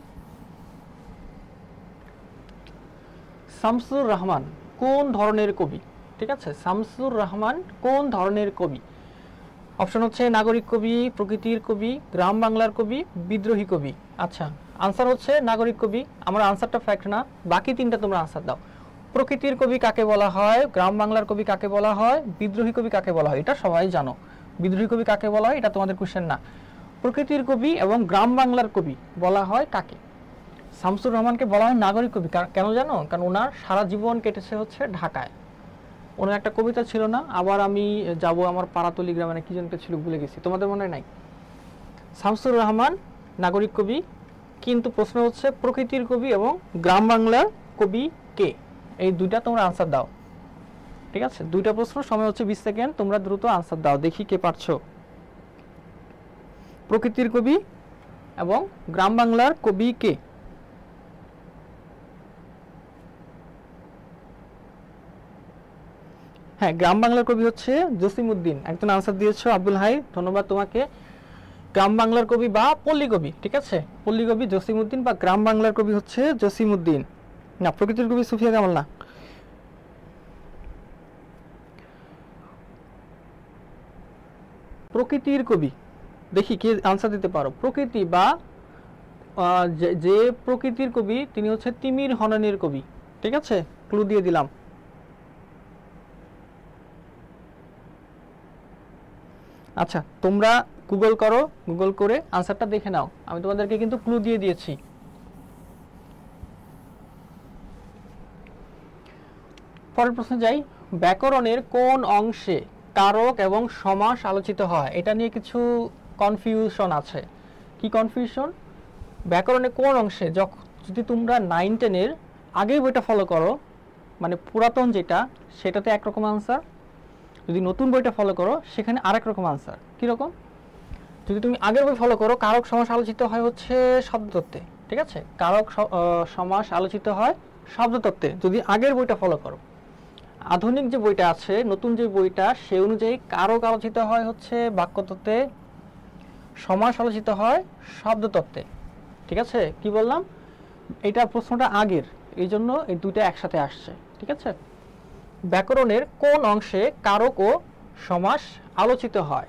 শামসুর রহমান কোন ধরনের কবি? ঠিক আছে, শামসুর রহমান কোন ধরনের কবি? অপশন হচ্ছে নাগরিক কবি, প্রকৃতির কবি, গ্রাম বাংলার কবি, বিদ্রোহী কবি। আচ্ছা, আনসার হচ্ছে নাগরিক কবি। আমার আনসারটা ফ্যাক্ট না, বাকি তিনটা তোমরা আনসার দাও। প্রকৃতির কবি কাকে বলা হয়, গ্রাম বাংলার কবি কাকে বলা হয়, বিদ্রোহী কবি কাকে বলা হয়? এটা সবাই জানো। বিদ্রোহী কবি কাকে বলা হয় এটা তোমাদের কোশ্চেন না। প্রকৃতির কবি এবং গ্রাম বাংলার কবি বলা হয় কাকে? শামসুর রহমানকে বলা হয় নাগরিক কবি। কেন জানো? কারণ ওনার সারা জীবন কেটেছে হচ্ছে ঢাকায়। ওনার একটা কবিতা ছিল না, আবার আমি যাব আমার পাড়াতলি গ্রামে, কি জনকে ছিল ভুলে গেছি, তোমাদের মনে নাই? শামসুর রহমান নাগরিক কবি, কিন্তু প্রশ্ন হচ্ছে প্রকৃতির কবি এবং গ্রাম বাংলার কবি কে? এই দুইটা তোমরা আনসার দাও। ঠিক আছে, দুইটা প্রশ্ন, সময় হচ্ছে 20 সেকেন্ড, তোমরা দ্রুত আনসার দাও, দেখি কে পারছো। প্রকৃতির কবি এবং গ্রাম বাংলার কবি কে? হ্যাঁ, গ্রাম বাংলার কবি হচ্ছে জসিমউদ্দিন। একজন আনসার দিয়েছো, আব্দুল হাই, ধন্যবাদ তোমাকে। গ্রাম বাংলার কবি বা পল্লী কবি, ঠিক আছে, পল্লী কবি জসিমউদ্দিন বা গ্রাম বাংলার কবি হচ্ছে জসিমউদ্দিন। না, প্রকৃতির কবি সুফিয়া কামাল না। প্রকৃতির কবি, দেখি কে আনসার দিতে পারো। প্রকৃতি বা যে প্রকৃতির কবি তিনি হচ্ছে তিমির হননের কবি। ঠিক আছে, ক্লু দিয়ে দিলাম। আচ্ছা, তোমরা গুগল করো, গুগল করে আনসারটা দেখে নাও, আমি তোমাদেরকে কিন্তু ক্লু দিয়ে দিয়েছি। পরের প্রশ্নে যাই। ব্যাকরণের কোন অংশে কারক এবং সমাস আলোচিত হয়? এটা নিয়ে কিছু কনফিউশন আছে। কি কনফিউশন? ব্যাকরণের কোন অংশে, যদি তোমরা 9-10-এর আগের বইটা ফলো করো, মানে পুরাতন যেটা, সেটাতে একরকম আনসার, যদি নতুন বইটা ফলো করো সেখানে আরেক রকম আনসার। কীরকম? যদি তুমি আগের বই ফলো করো, কারক সমাস আলোচিত হয় হচ্ছে শব্দতত্ত্বে। ঠিক আছে, কারক সমাস আলোচিত হয় শব্দতত্ত্বে যদি আগের বইটা ফলো করো। আধুনিক যে বইটা আছে, নতুন যে বইটা, সে অনুযায়ী কারক আলোচিত হয় হচ্ছে বাক্যতত্ত্বে, সমাস আলোচিত হয় শব্দতত্ত্বে। ঠিক আছে, কি বললাম? এটা প্রশ্নটা আগের, এই জন্য এই দুইটা একসাথে আসছে। ঠিক আছে, ব্যাকরণের কোন অংশে কারক ও সমাস আলোচিত হয়?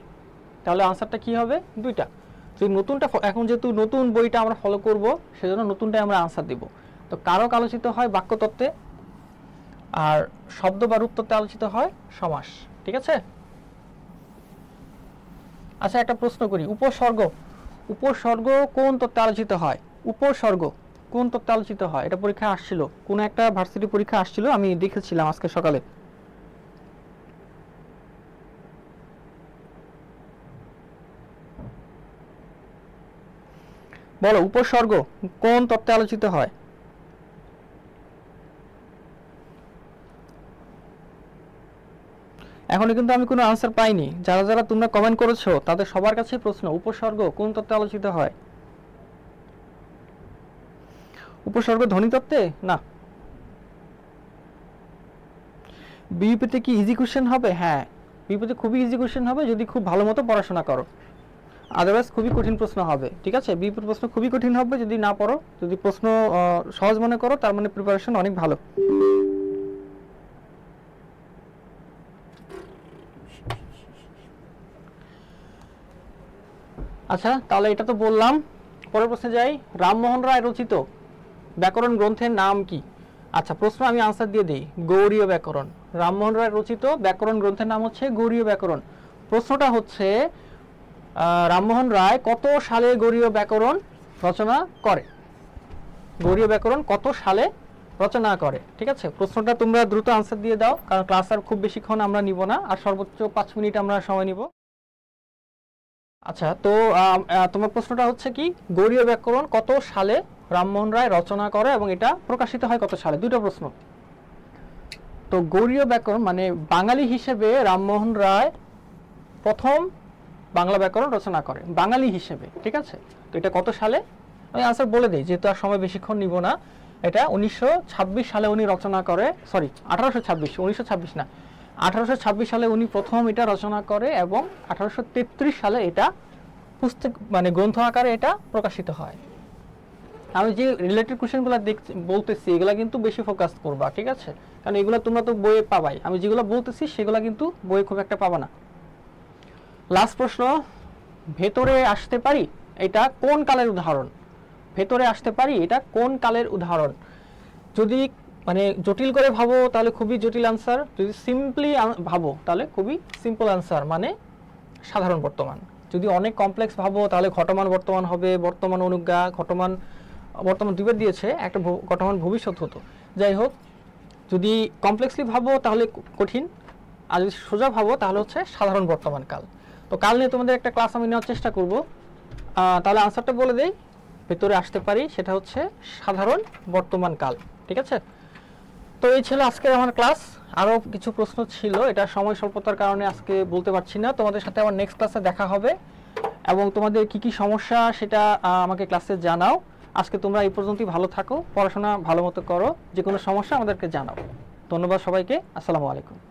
তাহলে আনসারটা কি হবে? দুইটা। যদি নতুনটা, এখন যেহেতু নতুন বইটা আমরা ফলো করব, সেজন্য নতুনটাই আমরা আনসার দিব। তো কারক আলোচিত হয় বাক্যতত্ত্বে, আর শব্দ বা রূপতত্ত্বে আলোচিত হয় সমাস। ঠিক আছে, আচ্ছা একটা প্রশ্ন করি। উপসর্গ, উপসর্গ কোন তত্ত্বে আলোচিত হয়? উপসর্গ কোন তত্ত্বে আলোচিত হয়? এটা পরীক্ষা আসছিল, কোন একটা ভার্সিটি পরীক্ষা আসছিল, আমি দেখেছিলাম আজকে সকালে। বলো, উপসর্গ কোন তত্ত্বে আলোচিত হয়? এখনো কিন্তু আমি কোনো আনসার পাইনি। যারা যারা তোমরা কমেন্ট করেছো তাদের সবার কাছে প্রশ্ন, উপসর্গ কোন তত্ত্বে আলোচিত হয়? উপসর্গ ধ্বনিতত্ত্বে না। বিইপিতে কি ইজি কোশ্চেন হবে? হ্যাঁ, বিইপিতে খুবই ইজি কোশ্চেন হবে যদি খুব ভালো মতো পড়াশোনা করো, আদারওয়াইজ খুবই কঠিন প্রশ্ন হবে। ঠিক আছে, বিইপির প্রশ্ন খুবই কঠিন হবে যদি না পড়ো। যদি প্রশ্ন সহজ মনে করো, তার মানে প্রিপারেশন অনেক ভালো। আচ্ছা, তাহলে এটা তো বললাম। পরের প্রশ্নে যাই। রামমোহন রায় রচিত ব্যাকরণ গ্রন্থের নাম কি? আচ্ছা, প্রশ্ন আমি আনসার দিয়ে দিই। গৌড়ীয় ব্যাকরণ। রামমোহন রায় রচিত ব্যাকরণ গ্রন্থের নাম হচ্ছে গৌড়ীয় ব্যাকরণ। প্রশ্নটা হচ্ছে রামমোহন রায় কত সালে গৌড়ীয় ব্যাকরণ রচনা করে? গৌড়ীয় ব্যাকরণ কত সালে রচনা করে? ঠিক আছে, প্রশ্নটা তোমরা দ্রুত আনসার দিয়ে দাও, কারণ ক্লাস আর খুব বেশিক্ষণ আমরা নিব না, আর সর্বোচ্চ 5 মিনিট আমরা সময় নিব। আচ্ছা, তো তোমার প্রশ্নটা হচ্ছে কি, গৌড়ীয় ব্যাকরণ কত সালে রামমোহন রায় রচনা করে এবং এটা প্রকাশিত হয় কত সালে? দুটো প্রশ্ন। তো গৌড়ীয় ব্যাকরণ মানে বাঙালি হিসেবে রামমোহন রায় প্রথম বাংলা ব্যাকরণ রচনা করে বাঙালি হিসেবে, ঠিক আছে। তো এটা কত সালে, আমি আনসার বলে দিই যেহেতু আর সময় বেশিক্ষণ নিব না। এটা 1926 সালে উনি রচনা করে, সরি 1826, 1926 না, 1826 সালে উনি প্রথম এটা রচনা করে এবং 1833 সালে এটা পুস্তক মানে গ্রন্থ আকারে এটা প্রকাশিত হয়। আমি যে রিলেটেড কোশ্চেনগুলো বলতেছি এগুলা কিন্তু বেশি ফোকাস করবা, ঠিক আছে, কারণ এগুলো তোমরা তো বইয়ে পাবাই, আমি যেগুলো বলতেছি সেগুলো কিন্তু বইয়ে খুব একটা পাবা না। লাস্ট প্রশ্ন, ভেতরে আসতে পারি এটা কোন কালের উদাহরণ? ভেতরে আসতে পারি এটা কোন কালের উদাহরণ? যদি মানে জটিল করে ভাবো তাহলে খুবই জটিল আনসার, যদি সিম্পলি ভাবো তাহলে খুবই সিম্পল আনসার, মানে সাধারণ বর্তমান। যদি অনেক কমপ্লেক্স ভাবো তাহলে ঘটমান বর্তমান হবে, বর্তমান অনুজ্ঞা, ঘটমান বর্তমান দুইবার দিয়েছে, একটা ঘটমান ভবিষ্যৎ হতো। যাই হোক, যদি কমপ্লেক্সলি ভাবো তাহলে কঠিন, আর যদি সোজা ভাবো তাহলে হচ্ছে সাধারণ বর্তমান কাল। তো কাল নিয়ে তোমাদের একটা ক্লাস আমি নেওয়ার চেষ্টা করব। তাহলে আনসারটা বলে দেই, ভেতরে আসতে পারি সেটা হচ্ছে সাধারণ বর্তমান কাল, ঠিক আছে। তো এই ছিল আজকের আমার ক্লাস। আরও কিছু প্রশ্ন ছিল, এটা সময় স্বল্পতার কারণে আজকে বলতে পারছি না। তোমাদের সাথে আমার নেক্সট ক্লাসে দেখা হবে এবং তোমাদের কি কি সমস্যা সেটা আমাকে ক্লাসে জানাও। আজকে তোমরা এই পর্যন্তই ভালো থাকো, পড়াশোনা ভালো মতো করো, যে কোনো সমস্যা আমাদেরকে জানাও। ধন্যবাদ সবাইকে, আসসালামু আলাইকুম।